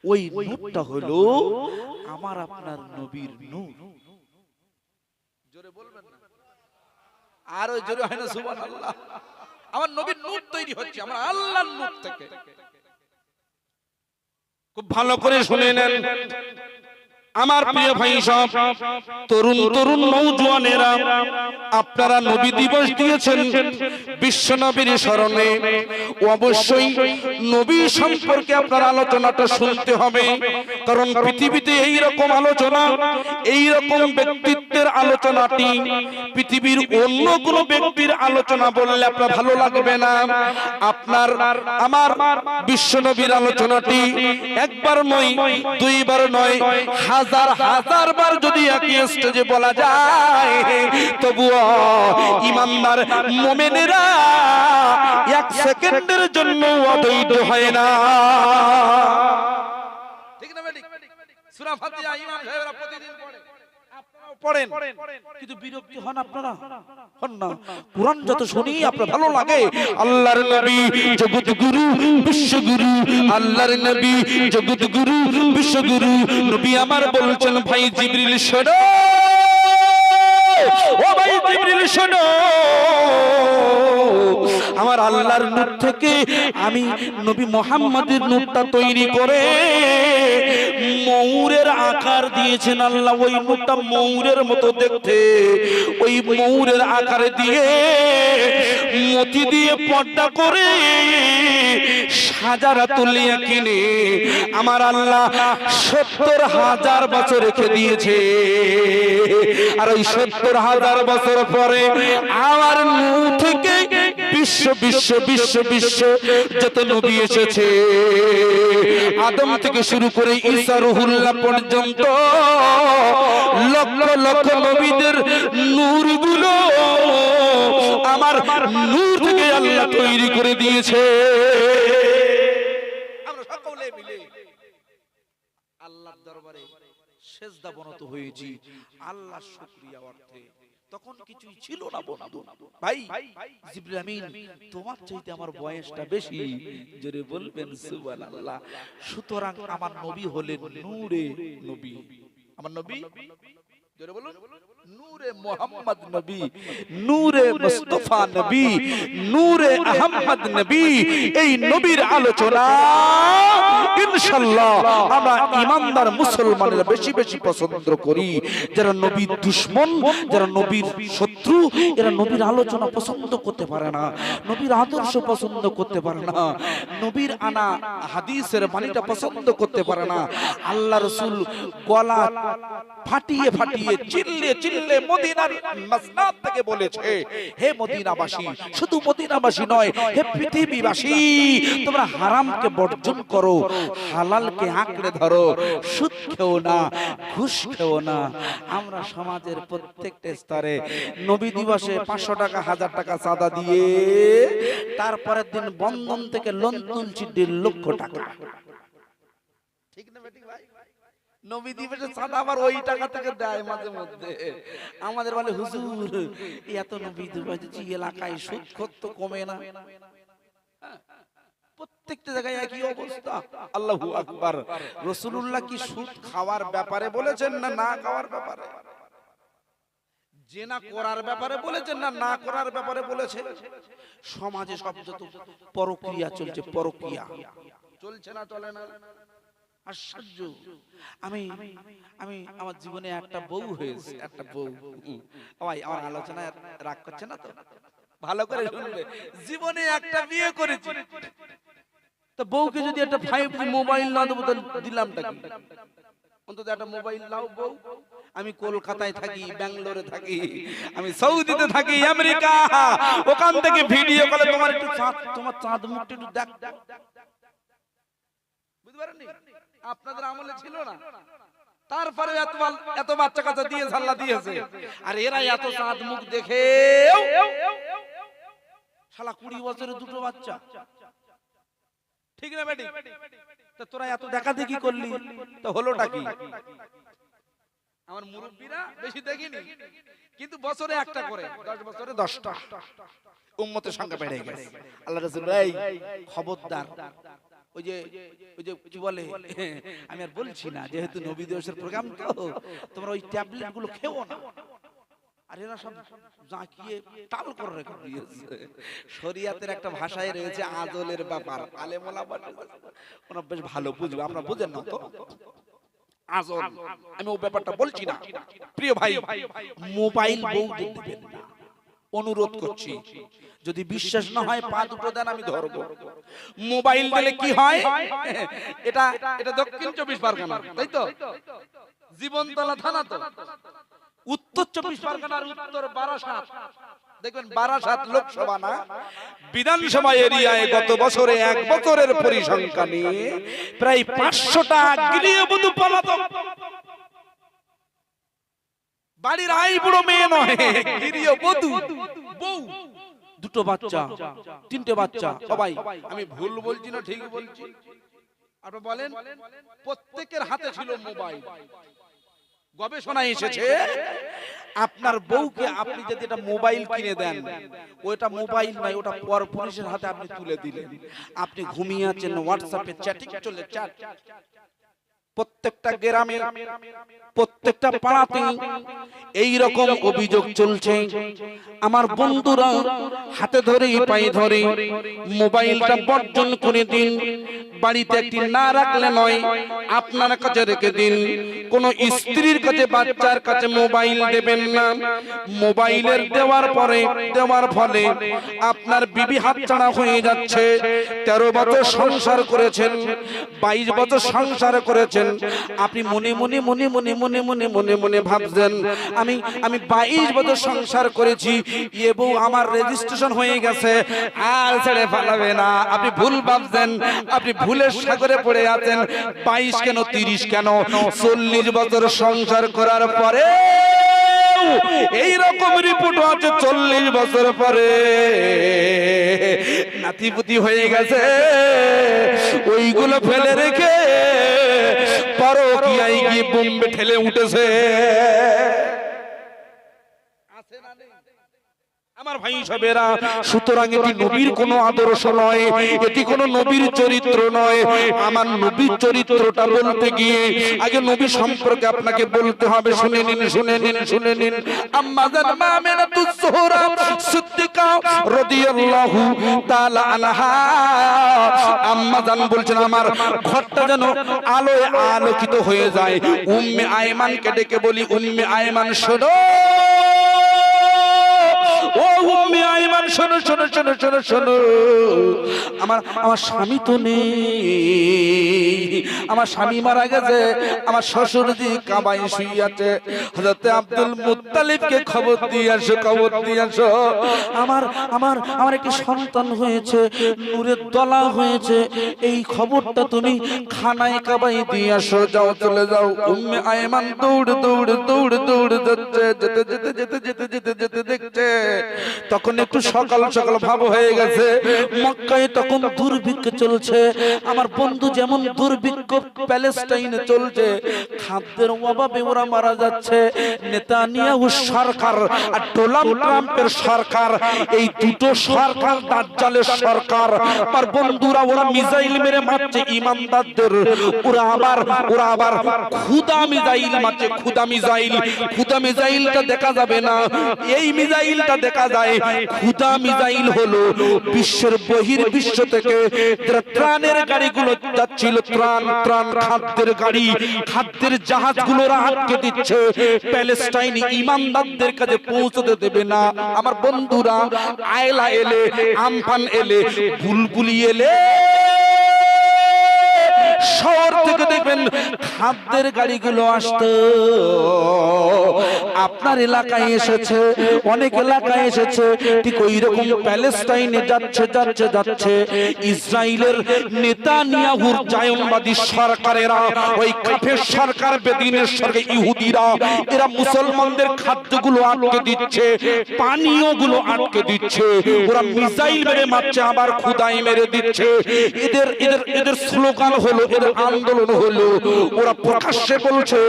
ওই নূরটা হলো আমার আপনার নবীর নূর। জোরে বলবেন না? আরো জোরে হয় না সুবহানাল্লাহ? আমার নবীর নূর তৈরি হচ্ছে আমার আল্লাহর নূর থেকে। খুব ভালো করে শুনে নেন আমার প্রিয় ভাই সব, তরুণ তরুণ নওজোয়ানেরা, আপনারা নবী দিবস দিয়েছেন বিশ্ব নবীর স্মরণে। অবশ্যই নবী সম্পর্কে আপনার আলোচনাটা শুনতে হবে, কারণ পৃথিবীতে এই রকম আলোচনা, এই রকম ব্যক্তিত্বের আলোচনাটি পৃথিবীর অন্য কোন ব্যক্তির আলোচনা বললে আপনার ভালো লাগবে না। আপনার আমার বিশ্ব নবীর আলোচনাটি একবার নয়, দুইবার নয়, হাজার হাজার বার যদি একই স্টেজে বলা যায়, তবুও ঈমানদার মুমিনেরা এক সেকেন্ডের জন্য অদ্বৈত হয় না। ঠিক না বেটি? সূরা ফাতিহা ইমাম সাহেবরা প্রতিদিন পড়ে, আপনারাও পড়েন, কিন্তু বিরক্তি হন আপনারা? হন না? কুরআন যত শুনি আপনার ভালো লাগে। আল্লাহর নবী জগৎ গুরু বিশ্বগুরু, আল্লাহর নবী জগৎ গুরু বিশ্বগুরু। নবী আমার বলছেন, ভাই জিবরিল শোনো, ও ভাই জিবরিল শোনো, আমার আল্লাহর নূর থেকে আমি নবী মুহাম্মদের নূরটা তৈরি করে ময়ূরের আকার দিয়েছেন আল্লাহ। ওই নূরটা ময়ূরের মতো দেখতে, ওই ময়ূরের আকারে দিয়ে মতি দিয়ে পর্দা করে সাজারাতুল ইয়াকিনে আমার আল্লাহ 70,000 বছর রেখে দিয়েছে। আর ওই 70,000 বছর পরে আমার নূর থেকে বিশ্ব বিশ্ব বিশ্ব বিশ্ব যত নবী এসেছে, আদম থেকে শুরু করে ঈসা রুহুল্লাহ পর্যন্ত লক্ষ লক্ষ নবীদের নূরগুলো আমার নূর থেকে আল্লাহ তৈরি করে দিয়েছে। আমরা সকলে মিলে আল্লাহর দরবারে সেজদা বনত হয়েছি আল্লাহর শুকরিয়া অর্থে। তখন কিছুই ছিল না বন্ধু। ভাই জিবরিল আমিন, তোমার চাইতে আমার বয়সটা বেশি, জোরে বলবেন সুবহানাল্লাহ। সুতরাং আমার নবী হলেন নূরে নবী। আমার নবী, জোরে বলুন। নূরে মোহাম্মদ নবী, নূরে মুস্তাফা নবী, নূরে আহমদ নবী, এই নবীর আলোচনা ইনশাআল্লাহ আমরা ইমানদার মুসলমানেরা বেশি বেশি পছন্দ করি। যারা নবীর দুশমন, যারা নবীর শত্রু, এরা নবীর আলোচনা পছন্দ করতে পারে না, নবীর আদর্শ পছন্দ করতে পারে না, নবীর আনা হাদিসের বাণীটা পছন্দ করতে পারে না। আল্লাহ রাসূল গলা ফাটিয়ে ফাটিয়ে চিল্লিয়ে চিল্লিয়ে মদিনার মসনদ থেকে বলেছে, হে মদিনাবাসী, শুধু মদিনাবাসী নয়, হে পৃথিবীবাসী, তোমরা হারামকে বর্জন করো, হালালকে আঁকড়ে ধরো, সুদ খেও না, ঘুষ খেও না। আমরা সমাজের প্রত্যেকটা স্তরে নবী দিবসে 500 টাকা 1000 টাকা চাঁদা দিয়ে তারপরের দিন বন্ধন থেকে লোন তুলছি 1.5 লক্ষ টাকা। ঠিক না বেটি ভাই? নবী দিবসে চাঁদা আবার ওই টাকা থেকে দেয় মাঝে মধ্যে। আমাদের বলে হুজুর এত নবী দিবসে এলাকায় সুদ তো কমে না। প্রত্যেকটা জায়গায় একই অবস্থা। আল্লাহু আকবার। রাসূলুল্লাহ কি সুদ খাওয়ার ব্যাপারে বলেছেন না না খাওয়ার ব্যাপারে? জেনা করার ব্যাপারে বলেছেন না না করার ব্যাপারে বলেছেন? সমাজে সব যত পরক্রিয়া চলছে, পরক্রিয়া চলছে না চলে না? আশ্চর্য। আমি আমি আমার জীবনে একটা বউ হয়েছে, একটা বউ। ভাই আমার আলোচনায় রাগ করছে না তো? ভালো করে শুনবে। জীবনে একটা বিয়ে করেছি, তো বউকে যদি একটা 5G মোবাইল না দেবো তাহলে দিলামটা কি? অন্তত একটা মোবাইল নাও বউ। আমি কলকাতায় থাকি, ব্যাঙ্গালোরে থাকি, আমি সৌদিতে থাকি, আমেরিকা, ওখান থেকে ভিডিও কলে তোমার একটু তোমার চাঁদ মুখটা একটু দেখ। বুঝতে পারেননি? আপনাদের আমলে ছিল না। তারপরে এত বাচ্চা কাচ্চা দিয়ে আল্লাহ দিয়েছে, আর এরা এত চাঁদ মুখ দেখে শালা 20 বছরে 2টো বাচ্চা। ঠিক না বেটি? তো তোরা এত দেখা দেখি করলি, তো হলোটা কি? আমার মুরব্বীরা বেশি দেখিনি, কিন্তু বছরে একটা করে, 10 বছরে 10টা উম্মতের সংখ্যা বেড়ে গেছে। আল্লাহ রাসূল ভাই খবরদার, ওই যে কি বলে, আমি আর বলছি না, যেহেতু নবী দিবসের প্রোগ্রাম, তো তোমরা ওই ট্যাবলেট গুলো খেও না। আর এরা সব জাকিয়ে টাল করে রেখে দিয়েছে। শরিয়াতের একটা ভাষায় রয়েছে আজলের ব্যাপার, আলেম ওলামা ওরা বেশ ভালো বুঝবে, আমরা বুঝেন না তো আজল। আমি ওই ব্যাপারটা বলছি না। প্রিয় ভাই, মোবাইল বউ দিবেন না, অনুরোধ করছি। যদি বিশ্বাস না হয় পা দুটো দেন, আমি ধরবো। মোবাইল দিলে কি হয়? এটা দক্ষিণ 24 পরগনা, তাই তো? জীবনতলা থানা তো? উত্তর 24 পরগনার উত্তর বারাসাত। দেখবেন বারাসাত লোকসভা না বিধানসভা এরিয়ায় গত বছরে 1 বছরের পরিসংখ্যানে প্রায় 500টা গৃহবধূ পলাতক। বাড়ির আই বুড়ো মেয়ে নয়, গৃহবধূ, বউ, 2টো বাচ্চা, 3টে বাচ্চা। সবাই, আমি ভুল বলছি না ঠিক বলছি? আপনারা বলেন, প্রত্যেকের হাতে ছিল মোবাইল। গবেষণায় এসেছে আপনার বউকে আপনি যদি এটা মোবাইল কিনে দেন, ওটা মোবাইল নয়, ওটা পরপুরুষের হাতে আপনি তুলে দিলেন। আপনি ঘুমিয়ে আছেন, হোয়াটসঅ্যাপে চ্যাটিং চলে, চ্যাট। প্রত্যেকটা গ্রামে, প্রত্যেকটা পাড়াতে এই রকম অভিযোগ চলছে। আমার বন্ধুরা হাতে ধরে পায়ে ধরে মোবাইলটা বর্জন করে দিন। বাড়িতে একটি না রাখলে নয়, আপনার কাছে রেখে দিন। কোন স্ত্রীর কাছে, বাচ্চার কাছে মোবাইল দেবেন না। মোবাইলের দেওয়ার ফলে আপনার বিবি হাতছাড়া হয়ে যাচ্ছে। 13 বছর সংসার করেছেন, 22 বছর সংসার করেছেন, আপনি মনে মনে মনে মনে মনে মনে মনে মনে ভাবছেন আমি 22 বছর সংসার করেছি, এ বউ আমার রেজিস্ট্রেশন হয়ে গেছে, আর ছেড়ে পালাবে না। আপনি ভুল ভাবছেন, আপনি ভুলের সাগরে পড়ে আছেন। 22 কেন, 30 কেন, 40 বছর সংসার করার পরে এইরকম রিপোর্ট আছে 40 বছর পরে নাতিপুতি হয়ে গেছে। ওইগুলো ফেলে রেখে পরকীয়ায় গিয়ে বোম্বে ঠেলে উঠেছে। আমার ভাই সবেরা, সুতরাং এটি নবীর কোনো আদর্শ নয়, এটি কোনো নবীর চরিত্র নয়। আমার নবীর চরিত্রটা বলতে গিয়ে আগে নবী সম্পর্কে আপনাকে বলতে হবে। শুনে নিন, শুনে নিন, শুনে নিন। আম্মা জান মা আমিনাতুজ যোহরা সিদ্দিকা রাদিয়াল্লাহু তাআলা আনহা, আম্মা জান বলছেন আমার ঘরটা যেন আলোয় আলোকিত হয়ে যায়। উম্মে আয়মানকে ডেকে বলি, উম্মে আয়মান শোনো, ও উম্মে আয়মান শোনো, শোনো, শোনো, শোনো, শোনো। আমার স্বামী তো নেই, আমার স্বামী মারা গেছে, আমার শ্বশুরজি কাবায় শুয়ে আছে। হযরত আব্দুল মুত্তালিবকে খবর দিয়ে আসো, খবর দিয়ে আসো। আমার একটি সন্তান হয়েছে, নূরের দলা হয়েছে, এই খবরটা তুমি খানায় কাবায় দিয়ে আসো। যাও, চলে যাও। উম্মে আয়মান দৌড় দৌড় দৌড় দৌড় যাচ্ছে, যেতে যেতে যেতে যেতে যেতে যেতে দেখছে তখন একটু সকাল সকাল ভাব হয়ে গেছে। মক্কায় তখন দুর্ভিক্ষ চলছে। আমার বন্ধু যেমন দুর্ভিক্ষ প্যালেস্টাইনে চলছে, খাদ্যের অভাবে ওরা মারা যাচ্ছে। নেতানিয়াহু সরকার আর ডোনাল্ড ট্রাম্পের সরকার, এই দুটো সরকার দাজ্জালের সরকার। আমার বন্ধুরা ওরা মিসাইল মেরে মারছে ইমানদারদের। ওরা আবার খুদা মিসাইল মারছে, খুদা মিসাইল। খুদা মিসাইলটা দেখা যাবে না, এই মিসাইলটা দেখা যায়। খুদা মিসাইল হলো বিশ্বের বহির্বিশ্ব থেকে ত্রাণের গাড়িগুলো যাচ্ছিল, ত্রাণ খাদ্যের গাড়ি, খাদ্যের জাহাজগুলোরা আটকে দিচ্ছে। প্যালেস্টাইন ইমানদারদের কাছে পৌঁছতে দেবে না। আমার বন্ধুরা, আয়লা এলে, আমফান এলে, বুলবুলি এলে, শহর থেকে দেখবেন খাদ্যের গাড়িগুলো আসতো। আপনার এলাকায় এসেছে, অনেক এলাকায় এসেছে। ঠিক ওই রকম প্যালেস্টাইনে যাচ্ছে যাচ্ছে যাচ্ছে। ইসরায়েলের নেতানিয়াহুর জায়নবাদী সরকারেরা, ওই কাফের সরকার, বেদিনের সরকার, ইহুদিরা, এরা মুসলমানদের খাদ্যগুলো আটকে দিচ্ছে, পানীয়গুলো আটকে দিচ্ছে। ওরা মিসাইল মেরে মারছে, আবার খুদাই মেরে দিচ্ছে। এদের স্লোগান হলো, এদের আন্দোলন হলো, ওরা প্রকাশ্যে বলছে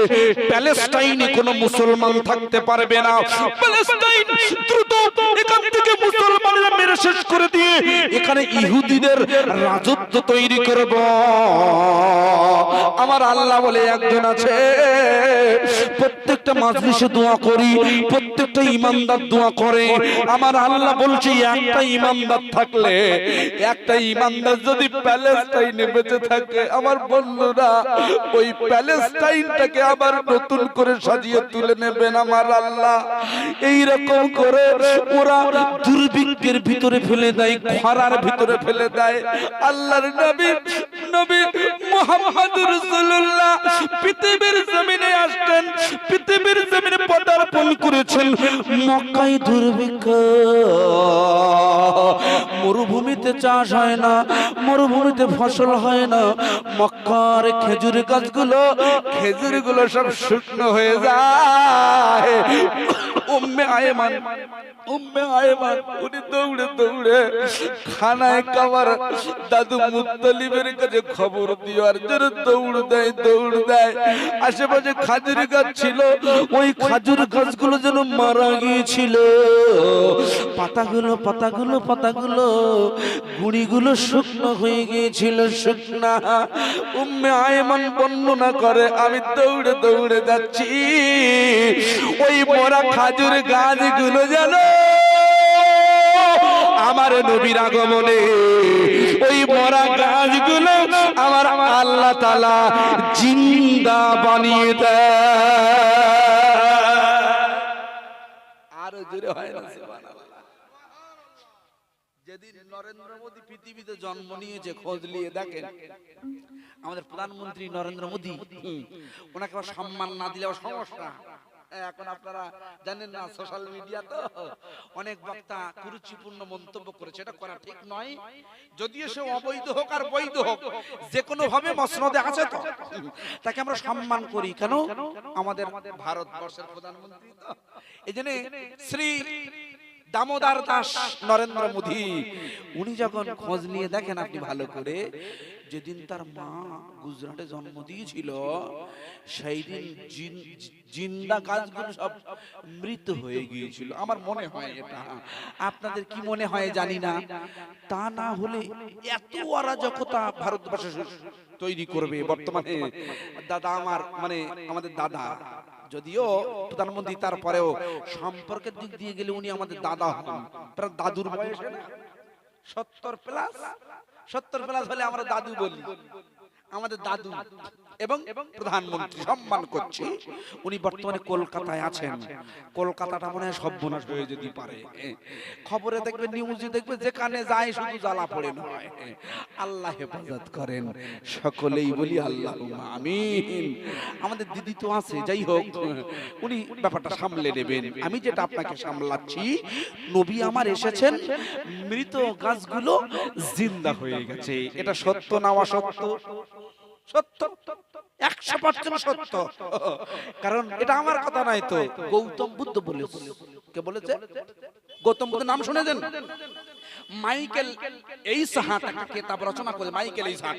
প্যালেস্টাইনে কোনো মুসলমান থাকতে পারবে না। প্যালেস্টাইন দ্রুত এখান থেকে মুসলমানরা মেরে শেষ করে দিয়ে এখানে ইহুদিদের রাজত্ব তৈরি করব। আমার আল্লাহ বলে একজন আছে, প্রত্যেকটা মাজলিসে দোয়া করি, প্রত্যেকটা ইমানদার দোয়া করে। আমার আল্লাহ বলছে একটা ইমানদার থাকলে, একটা ইমানদার যদি প্যালেস্টাইনে বেঁচে থাকে, আমার বন্ধুরা ওই প্যালেস্টাইনটাকে আবার নতুন করে সাজিয়ে তুলে নেবেন আমার আল্লাহ। এই রকম করে ওরা দুর্ভিক্ষের ভিতরে ফেলে দেয়, খরার ভিতরে ফেলে দেয়। আল্লাহর নবী মুহাম্মদুর রাসূলুল্লাহ পৃথিবীর জমিনে আসছেন, পৃথিবীর জমিনে পদার্পণ করেছেন। মক্কায় দুর্ভিক্ষ, মরুভূমিতে চাষ হয় না, মরুভূমিতে ফসল হয় না। মক্কার খেজুর গাছগুলো সব শুকনো হয়ে যায়। উম্মে আয়মান উনি দৌড়ে দৌড়ে খানায় কাবার দাদু মুত্তালিবের কাছে খবর দেওয়ার জন্য দৌড় দেয়। আশেপাশে খাজুর গাছ ছিল, ওই খাজুর গাছগুলো যেন মারা গিয়েছিল। পাতাগুলো গুড়িগুলো শুকনো হয়ে গিয়েছিল, শুকনা। উম্মে আয়মান বর্ণনা করে, আমি দৌড়ে দৌড়ে যাচ্ছি, ওই মরা খাজুর গাছগুলো যেন আমার নবীর আগমনে, ওই মরা গাছগুলো আমার আল্লাহ তাআলা জিন্দা বানিয়ে দেয়। আরো জোরে হয় না সুবহানাল্লাহ। যেদিন নরেন্দ্র মোদী পৃথিবীতে জন্ম নিয়েছে, খোঁজ নিয়ে দেখেন আমাদের প্রধানমন্ত্রী নরেন্দ্র মোদী, ওনাকে সম্মান না দিলে সমস্যা। এখন আপনারা জানেন না, সোশ্যাল মিডিয়া তো অনেক বক্তা কুরুচিপূর্ণ মন্তব্য করেছে, এটা করা ঠিক নয়। যদিও সে অবৈধ হোক আর বৈধ হোক, যে কোনো ভাবে মসনদে আছে তো তাকে আমরা সম্মান করি। কেন? আমাদের ভারতবর্ষের প্রধানমন্ত্রী তো। এই জন্য শ্রী দামোদর দাস নরেন্দ্র মোদী উনি যখন খোঁজ নিয়ে দেখেন আপনি ভালো করে, যেদিন তার মা গুজরাটে জন্ম দিয়েছিল সেই দিন জিন্দা গাছগুলো সব মৃত হয়ে গিয়েছিল। আমার মনে হয় এটা, আপনাদের কি মনে হয় জানি না। তা না হলে এত অরাজকতা ভারতবর্ষে তৈরি করবে বর্তমানে। দাদা আমার মানে আমাদের দাদা, যদিও প্রধানমন্ত্রী, তারপরেও সম্পর্কের দিক দিয়ে গেলে উনি আমাদের দাদা হন। প্রায় দাদুর বয়সে 70+ হলে আমরা দাদু বলি। আমাদের দাদু এবং প্রধানমন্ত্রী সম্মান করছি। উনি বর্তমানে কলকাতায় আছেন। কলকাতাটা মনে হয় সর্বনাশ হয়ে যদি পারে। খবরে দেখবে, নিউজে দেখবে, যেখানে যায় শুধু জ্বালা পড়ে নয়। আল্লাহ হেফাজত করেন, সকলেই বলি আল্লাহুম্মা আমিন। আমাদের দিদি তো আছে, যাই হোক উনি ব্যাপারটা সামলে নেবেন। আমি যেটা আপনাকে সামলাচ্ছি, নবী আমার এসেছেন, মৃত গাছগুলো জিন্দা হয়ে গেছে। এটা সত্য না অসত্য? সত্য, 100% সত্য। কারণ এটা আমার কথা নাই তো, গৌতম বুদ্ধ বলেছে। কে বলেছে? গৌতম বুদ্ধ নাম শুনেছেন? মাইকেল এইসহাট একটা কিতাব রচনা করে। মাইকেল এইসহাট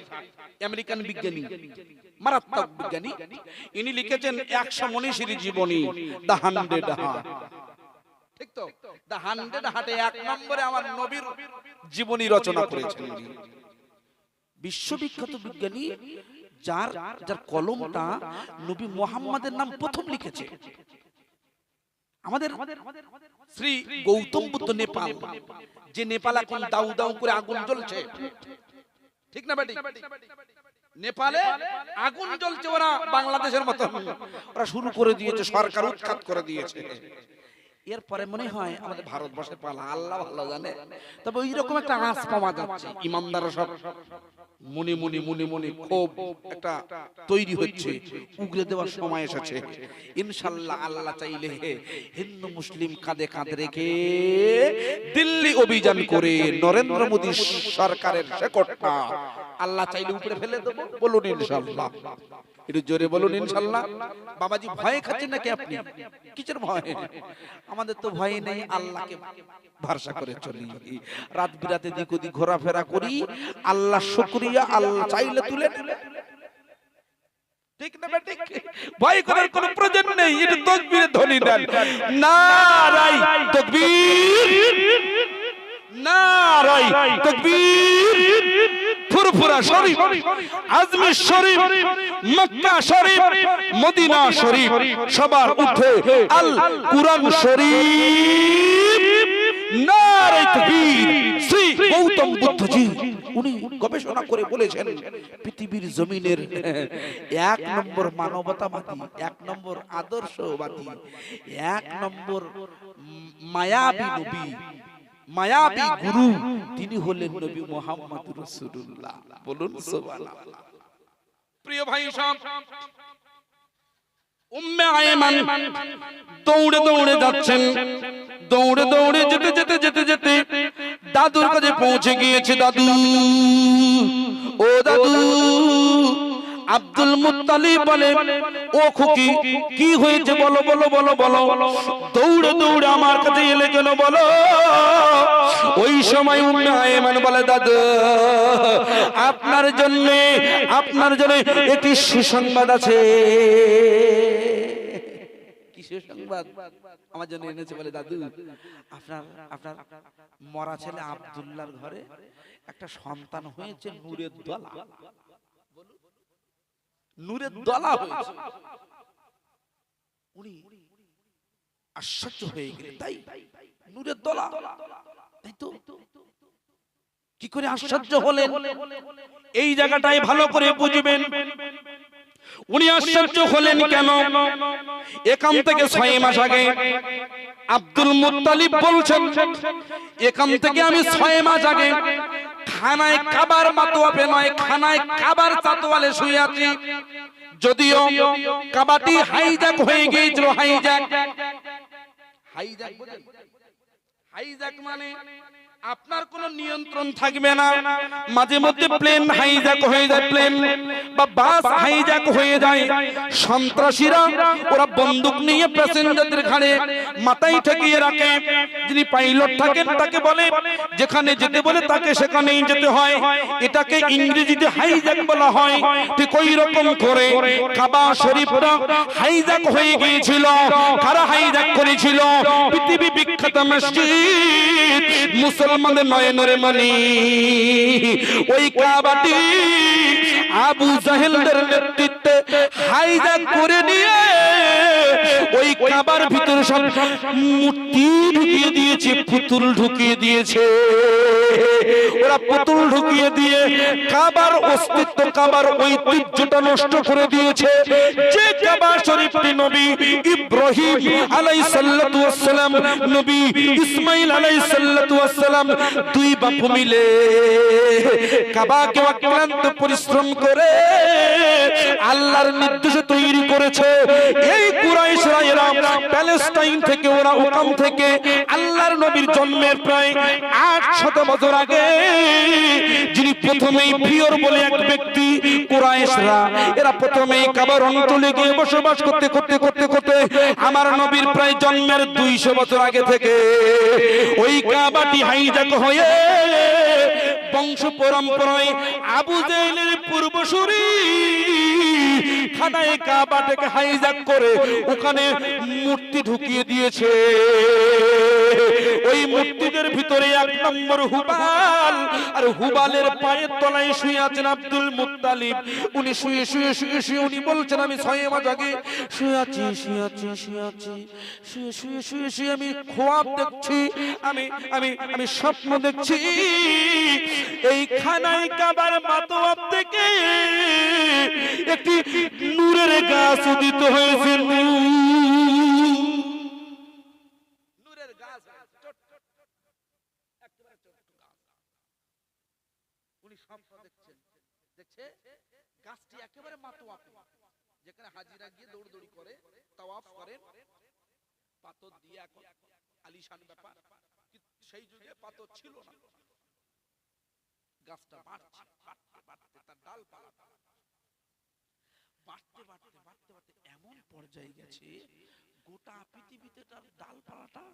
আমেরিকান বিজ্ঞানী, মারাত্মক বিজ্ঞানী। ইনি লিখেছেন 100 মনীষীর জীবনী, দ্য 100 হার্ট। ঠিক তো? দ্য 100 হার্টে 1 নম্বরে আমার নবীর জীবনী রচনা করেছেন। বিশ্ববিখ্যাত বিজ্ঞানী, যার কলমটা নবী মুহাম্মাদের নাম প্রথম লিখেছে। আমাদের শ্রী গৌতম বুদ্ধ নেপাল, যে নেপাল এখন দাউ দাউ করে আগুন জ্বলছে, ঠিক না বেটি? নেপালে আগুন জ্বলছে, ওরা বাংলাদেশের মতো ওরা শুরু করে দিয়েছে, সরকার উৎখাত করে দিয়েছে। এরপরে মনে হয় আমাদের ভারতবর্ষে পালা, আল্লাহ ভালো জানে। তবে ওই রকম একটা আঁচ পাওয়া যাচ্ছে। ইমানদাররা সব মনে মনে মনে মনে খুব একটা তৈরি হচ্ছে, উগরে দেওয়ার সময় এসেছে। ইনশাআল্লাহ আল্লাহ চাইলে হিন্দু মুসলিম কাঁধে কাঁধে রেখে দিল্লি অভিযান করে নরেন্দ্র মোদী সরকারের শেকড়টা আল্লাহ চাইলে উপরে ফেলে দেব। বলুন ইনশাআল্লাহ, একটু জোরে বলুন ইনশাআল্লাহ। বাবাজি ভয় খাচ্ছেন নাকি আপনি? কিসের ভয়? আমাদের তো ভয় নেই, আল্লাহকে ভরসা করে চলি। রাত বিরাতে দিক ওদিক ঘোরাফেরা করি, আল্লাহ শুকরিয়া, আল্লাহ চাইলে তুলে নেবে। ঠিক না বেটি? ভয় করার কোনো প্রয়োজন নেই। এটা তাকবীরের ধ্বনি দেন, নারায়ে তাকবীর, নারায়ে তাকবীর। ফুরফুরা শরীফ, আজমির শরীফ, মক্কা শরীফ, মদিনা শরীফ, সবার উঠে আল কুরআন শরীফ। নারায়ে তাকবীর। শ্রী গৌতম বুদ্ধজি উনি গবেষণা করে বলেছেন, পৃথিবীর জমিনের 1 নম্বর মানবতাবাদী, 1 নম্বর আদর্শবাদী, 1 নম্বর মায়াবী নবী, মায়াবী গুরু, তিনি হলেন নবী মুহাম্মদ রাসূলুল্লাহ। বলুন সুবহানাল্লাহ। প্রিয় ভাই সব, উম্মে আয়মান দৌড়ে দৌড়ে যাচ্ছেন। দৌড়ে দৌড়ে যেতে যেতে যেতে যেতে দাদুর কাছে পৌঁছে গিয়েছে। দাদু, ও দাদু। আব্দুল মুত্তালিব বলে, ও খুকি কি হয়েছে বলো বলো বলো বলো। দৌড়ে দৌড়ে আমার কাছে এলে কেন বলো? ওই সময় উম্মে আয়মান বলে, দাদু আপনার জন্য একটি সুসংবাদ আছে। কি সুসংবাদ আমার জন্য এনেছে? বলে, দাদু আপনার মরা ছেলে আব্দুল্লাহর ঘরে একটা সন্তান হয়েছে, নূরের দলা। নূরের দলা হয়েছে। উনি আশ্চর্য হয়ে গেলেন। তাই নূরের দলা, তাই তো? কি করে আশ্চর্য হলেন এই জায়গাটাই ভালো করে বুঝবেন। উনি আশ্চর্য হলেন কেন? এখান থেকে 6 মাস আগে আব্দুল মুত্তালিব বলছেন, এখান থেকে আমি 6 মাস আগে খানায় কাবার মাতোয়াফে নয়, খানায় কাবার চাতওয়ালে শুয়ে আছি। যদিও কাবাটি হাইজ্যাক হয়ে গিয়েছিল। হাইজ্যাক মানে আপনার কোনো নিয়ন্ত্রণ থাকবে না, মাঝে মধ্যে প্লেন হাইজ্যাক হয়ে যায়, প্লেন বা বাস হাইজ্যাক হয়ে যায়, সন্ত্রাসীরা ওরা বন্দুক নিয়ে প্যাসেঞ্জারদের ঘাড়ে মাথায় ঠেকিয়ে রাখে। যিনি পাইলট থাকেন তাকে বলে যেখানে যেতে বলে তাকে সেখানেই যেতে হয়, এটাকে ইংরেজিতে হাইজ্যাক বলা হয়। ঠিক ওই রকম করে কাবা শরীফটা হাইজ্যাক হয়ে গিয়েছিল। কারা হাইজ্যাক করেছিল? পৃথিবী বিখ্যাত মসজিদ মুসলমানদের নয়নের মণি ওই কাবাটি আবু জাহেলদের নেতৃত্বে হাইজ্যাক করে নিয়ে ওই কাবার ভিতরে সব মূর্তি ঢুকিয়ে দিয়েছে, পুতুল ঢুকিয়ে দিয়েছে। ওরা পুতুল ঢুকিয়ে দিয়ে কাবার অস্তিত্ব, কাবার ঐতিহ্যটা নষ্ট করে দিয়েছে। যে কাবা শরীফটি নবী ইব্রাহিম আলাইহিস সালাতু ওয়াস সালাম, নবী ইসমাঈল আলাইহিস সালাতু ওয়াস সালাম দুই বাপু মিলে কাবাকে অক্লান্ত পরিশ্রম করে আল্লাহর নির্দেশে তৈরি করেছে। এই কুরাইশরা এরা প্যালেস্টাইন থেকে, ওরা ওখান থেকে আল্লাহর নবীর জন্মের প্রায় 800 বছর আগে যিনি প্রথমেই প্রিয়র বলে এক ব্যক্তি, কুরাইশরা এরা প্রথমেই কাবার অঞ্চলে গিয়ে বসবাস করতে করতে করতে করতে আমার নবীর প্রায় জন্মের 200 বছর আগে থেকে ওই কাবাটি হাইজ্যাক হয়ে বংশ পরম্পরায় আবু জাহেলের পূর্বসূরি খানায় কাবাটাকে হাইজ্যাক করে ওখানে মূর্তি ঢুকিয়ে দিয়েছে। ওই মূর্তিদের ভিতরে এক নম্বর হুবাল, আর হুবালের পায়ের তলায় শুয়ে আছেন আব্দুল মুত্তালিব। উনি শুয়ে শুয়ে শুয়ে শুয়ে উনি বলছেন আমি 6 মাস আগে শুয়ে আছি, শুয়ে আছি, শুয়ে আছি, শুয়ে শুয়ে শুয়ে শুয়ে আমি খোয়াব দেখছি, আমি আমি আমি স্বপ্ন দেখছি। এই খানায় কাবার মাতওয়াব থেকে একটি নূরের গাছ উদিত হয়েছে। নূরের গাছ উনি স্বপ্ন দেখছেন, দেখছে গাছটি একেবারে মাতওয়াব, যেখানে হাজিরা গিয়ে দৌড়দৌড়ি করে, তাওয়াফ করেন, পাথর দিয়ে এখন আলিশান ব্যাপার। সেই যুগে পাথর ছিল না। গাছটা বাড়ছে বাড়তে বাড়তে তার ডালপালা বাড়তে বাড়তে বাড়তে বাড়তে এমন পর্যায়ে গেছে গোটা পৃথিবীতে তার ডালপালাটা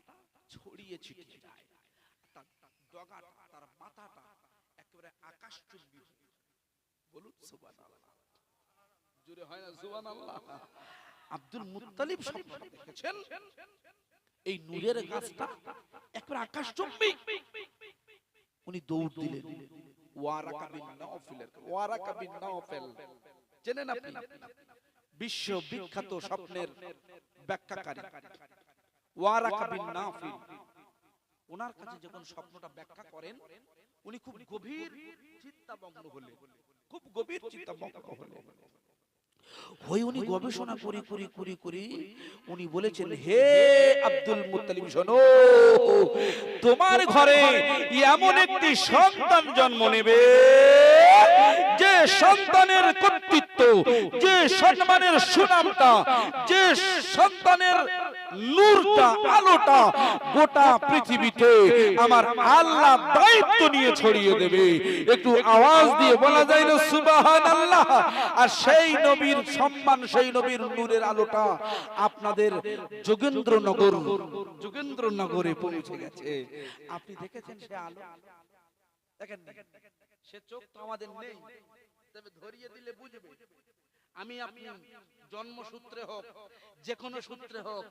ছড়িয়ে ছিটিয়ে যায়। তার ডগাটা, তার মাথাটা একেবারে আকাশচুম্বী। বলুন সুবহানাল্লাহ, জোরে হয় না সুবহানাল্লাহ? আব্দুল মুত্তালিব স্বপ্ন দেখেছেন এই নূরের গাছটা একেবারে আকাশচুম্বী। উনি দৌড় দিলেন ওয়ারাকা বিন নাওফেলের, ওয়ারাকা বিন নাওফেল চেনেন আপনি? বিশ্ব বিখ্যাত স্বপ্নের ব্যাখ্যাকারী ওয়ারাকা বিন নাওফেল। ওনার কাছে যখন স্বপ্নটা ব্যাখ্যা করেন উনি খুব গভীর চিন্তামগ্ন হলেন, খুব গভীর চিন্তামগ্ন হলেন। হই উনি গবেষণা করে করে করে করে উনি বলেছেন, হে আব্দুল মুত্তালিব শোনো, তোমার ঘরে এমন একটি সন্তান জন্ম নেবে যে সন্তানের কর্তৃত্ব, যে সম্মানের সুনামটা, যে সন্তানের নূরটা, আলোটা গোটা পৃথিবীতে আমার আল্লাহ দায়িত্ব নিয়ে ছড়িয়ে দেবে। একটু আওয়াজ দিয়ে বলা যায় না সুবহানাল্লাহ? আর সেই নবীর সম্মান, সেই নবীর নূরের আলোটা আপনাদের যোগেন্দ্রনগরে পৌঁছে গেছে। আপনি দেখেছেন সে আলো? দেখেন সে চোখ তো আমাদের নেই, তবে ধরিয়ে দিলে বুঝবে। আমি আপনি জন্মসূত্রে হোক, যে কোনো সূত্রে হোক,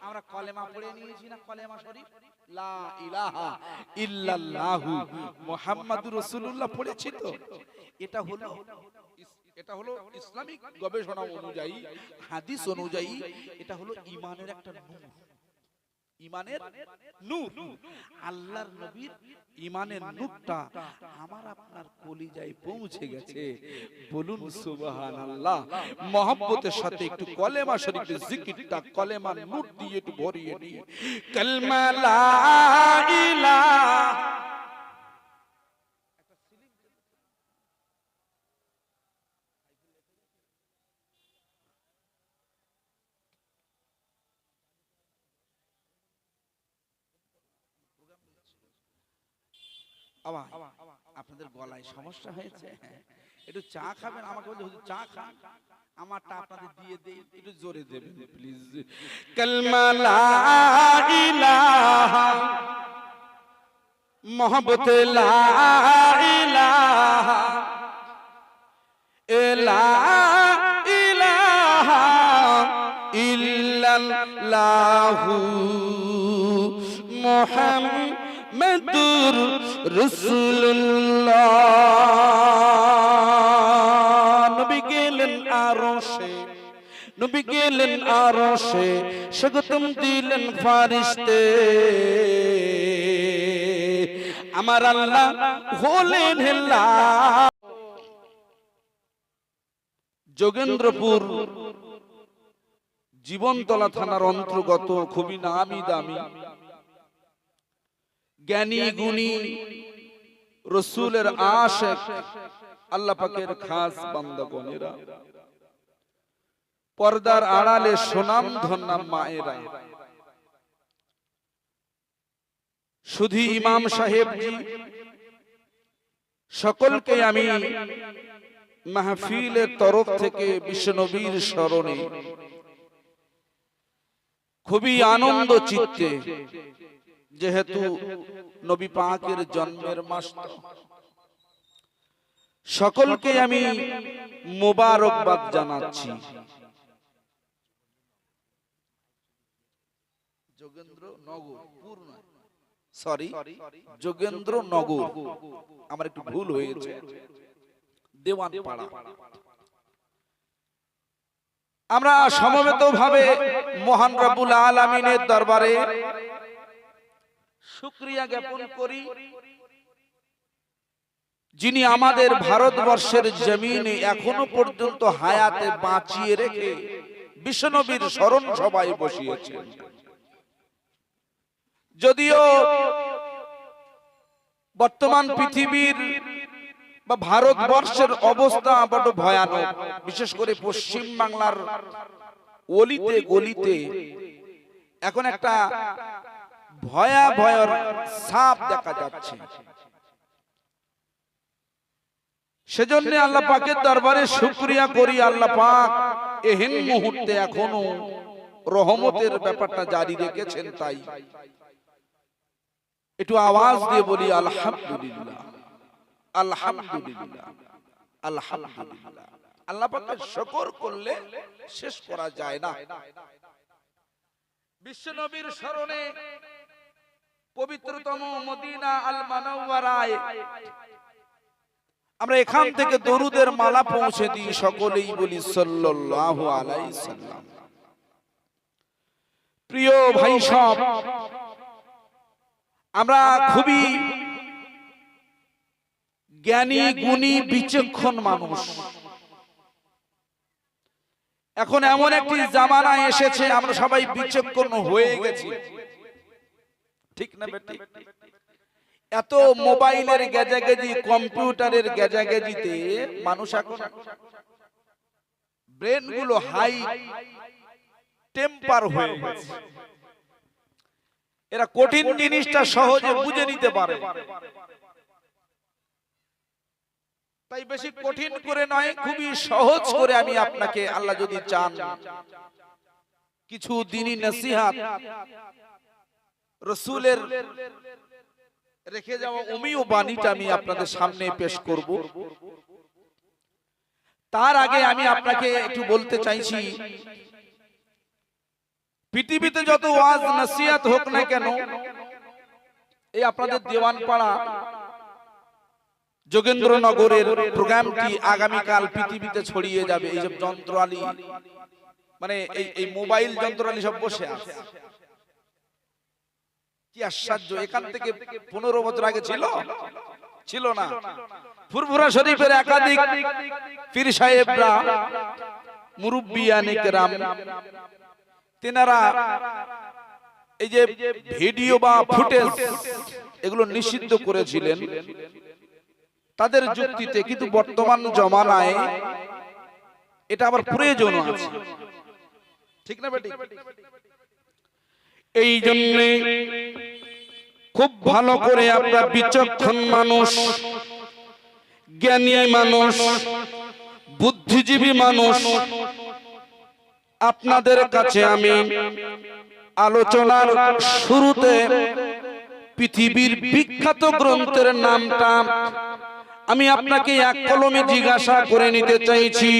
আমরা কলেমা পড়ে নিয়েছি না? কলেমা শরীফ, লা ইলাহা ইল্লাল্লাহু মুহাম্মাদুর রাসূলুল্লাহ পড়েছি তো। এটা হলো ইসলামিক গবেষণা অনুযায়ী, হাদিস অনুযায়ী এটা হলো ঈমানের একটা নূর, ঈমানের নূর। আল্লাহর নবীর ঈমানের নূরটা আমার আপনার কলিজায় পৌঁছে গেছে। বলুন সুবহানাল্লাহ। মহব্বতের সাথে একটু কলেমা শরীফের জিকিরটা কলেমার নূর দিয়ে একটু ভরিয়ে নিই। কালমা লা ইলাহা আবার আপনাদের গলায় সমস্যা হয়েছে, একটু চা খাবেন? আমাকে বলছে হুজুর চা খান, আমারটা আপনাদের দিয়ে দেই, একটু জোরে দেবেন প্লিজ। কালমা লা ইলাহা মোহাম্মত লা ইলাহা লা ইলাহা ইল্লাল্লাহু মুহাম্মাদুর রাসূলুল্লাহ। নবী গেলেন আরশে, নবী গেলেন আরশে, স্বাগতম দিলেন ফারিস্তে। আমার আল্লাহ হলেন হেল্লা। যোগেন্দ্রপুর জীবনতলা থানার অন্তর্গত খুবই নামি দামি জ্ঞানী গুণী রসুলের আশিক আল্লাহ পাকের খাস বান্দাগণেরা, পর্দার আড়ালে সুনাম ধন্য মায়েরা, শুধু ইমাম সাহেব জি, সকলকে আমি মাহফিলের তরফ থেকে বিশ্বনবীর স্মরণে খুবই আনন্দ চিত্তে, যেহেতু নবী পাকের জন্মের মাস, সকলকে আমি মোবারকবাদ জানাচ্ছি। যোগেন্দ্রনগর, সরি যোগেন্দ্রনগর, আমার একটু ভুল হয়েছে, দেওয়ানপাড়া। আমরা সমবেত ভাবে মহান রব্বুল আলামিনের দরবারে শুকরিয়া জ্ঞাপন করি, যিনি আমাদের ভারতবর্ষের জমিনে এখনো পর্যন্ত হায়াতে বাঁচিয়ে রেখে বিশ্বনবীর স্মরণ সভায় বসিয়েছেন। যদিও বর্তমান পৃথিবীর বা ভারতবর্ষের অবস্থা বড় ভয়ানক, বিশেষ করে পশ্চিম বাংলার অলিতে গলিতে এখন একটা ভয়াবহ সাপ দেখা যাচ্ছে। সেজন্য আল্লাহ পাকের দরবারে শুকরিয়া করি, আল্লাহ পাক এহেন মুহূর্তে এখনো রহমতের ব্যাপারটা জারি রেখেছেন। তাই একটু আওয়াজ দিয়ে বলি আলহামদুলিল্লাহ, আলহামদুলিল্লাহ, আলহামদুলিল্লাহ। আল্লাহ পাকের শুকর করলে শেষ করা যায় না। বিশ্বনবীর স্মরণে পবিত্রতম মদিনা আল মুনাওয়ারায় আমরা এখান থেকে দরুদের মালা পৌঁছে দিই, সকলেই বলি সাল্লাল্লাহু আলাইহি সাল্লাম। প্রিয় ভাই সব, আমরা খুবই জ্ঞানী গুণী বিচক্ষণ মানুষ। এখন এমন একটি জামানা এসেছে আমরা সবাই বিচক্ষণ হয়ে গেছি, ঠিক না বেটি? এত মোবাইলের গেজাগেজি, কম্পিউটারের গেজাগেজিতে মানুষ এখন ব্রেন গুলো হাই টেম্পার হয়ে গেছে। এরা কঠিন জিনিসটা সহজে বুঝে নিতে পারে, তাই বেশি কঠিন করে নয়, খুবই সহজ করে আমি আপনাকে, আল্লাহ যদি চান, কিছু দ্বীনি নসিহত রাসূলের রেখে যাওয়া অমীয় বাণীটা আমি আপনাদের সামনে পেশ করব। তার আগে আমি আপনাকে একটু বলতে চাইছি, পৃথিবীতে যত ওয়াজ নসিহত হোক না কেন, এই আপনাদের দেওয়ানপাড়া যোগেন্দ্রনগরের প্রোগ্রামটি আগামীকাল পৃথিবীতে ছড়িয়ে যাবে। এই সব যন্ত্রালী, মানে এই মোবাইল যন্ত্রালী সব বসে আছে, কি আশ্চর্য! এখান থেকে 15 বছর আগে ছিল না। ফুরফুরা শরীফের একাধিক পীর সাহেবরা, মুরব্বিয়ানে কেরাম, তেনারা এই যে ভিডিও বা ফুটেজ এগুলো নিষিদ্ধ করেছিলেন তাদের যুক্তিতে, কিন্তু বর্তমান জমানায় এটা আবার প্রয়োজন আছে, ঠিক না বেটি? এই জন্য খুব ভালো করে আপনারা বিচক্ষণ মানুষ, জ্ঞানী মানুষ, বুদ্ধিজীবী মানুষ, আপনাদের কাছে আমি আলোচনার শুরুতে পৃথিবীর বিখ্যাত গ্রন্থের নামটা আমি আপনাকে এক কলমে জিজ্ঞাসা করে নিতে চাইছি।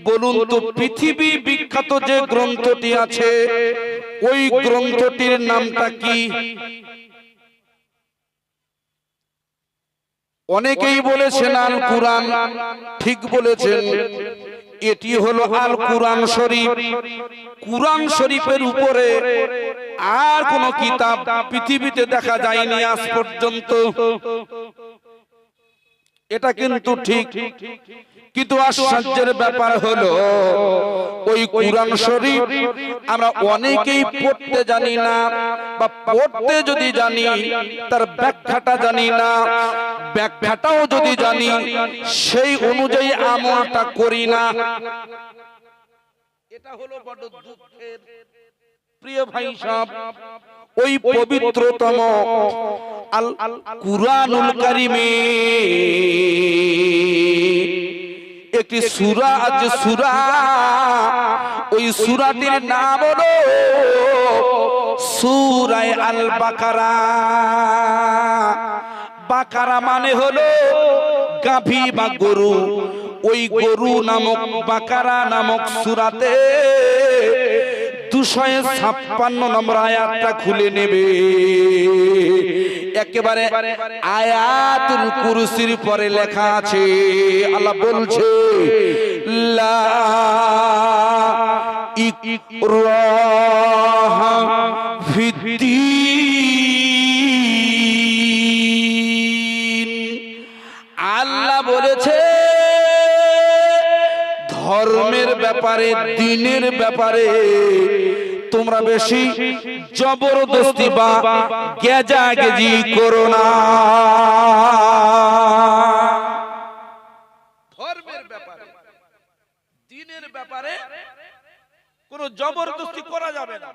বলুন তো, পৃথিবী বিখ্যাত যে গ্রন্থটি আছে ওই গ্রন্থটির নামটা কি? অনেকেই বলেছেন আল কুরআন, ঠিক বলেছেন, এটি হলো আল কুরআন শরীফ। কুরআন শরীফের উপরে আর কোন কিতাব পৃথিবীতে দেখা যায়নি আজ পর্যন্ত, এটা কিন্তু ঠিক। কিন্তু আশ্চর্যের ব্যাপার হলো ওই কুরআন শরীফ আমরা অনেকেই পড়তে জানি না, বা পড়তে যদি জানি তার ব্যাখ্যাটা জানি না, ব্যাখ্যাটাও যদি জানি সেই অনুযায়ী আমলটা করি না। এটা হলো বড় দুঃখের। প্রিয় ভাই সাহেব, ওই পবিত্রতম আল কুরআনুল কারীমে একটি সূরা আছে, সূরা, ওই সূরাটির নাম হলো সূরা আল বাকারা। বাকারা মানে হলো গাভী বা গরু। ওই গরু নামক বাকারা নামক সূরাতে 256 নম্বর আয়াতটা খুলে নেবে। একেবারে আয়াতুল কুরসির পরে লেখা আছে, আল্লাহ বলছে লা ইকরাহা ফিদ্দীন। আল্লাহ বলেছে ধর্মের ব্যাপারে, দ্বীনের ব্যাপারে তোমরা বেশি জবরদস্তি বা গেজাগেজি করো না। ধর্মের ব্যাপারে, দ্বীনের ব্যাপারে কোনো জবরদস্তি করা যাবে না।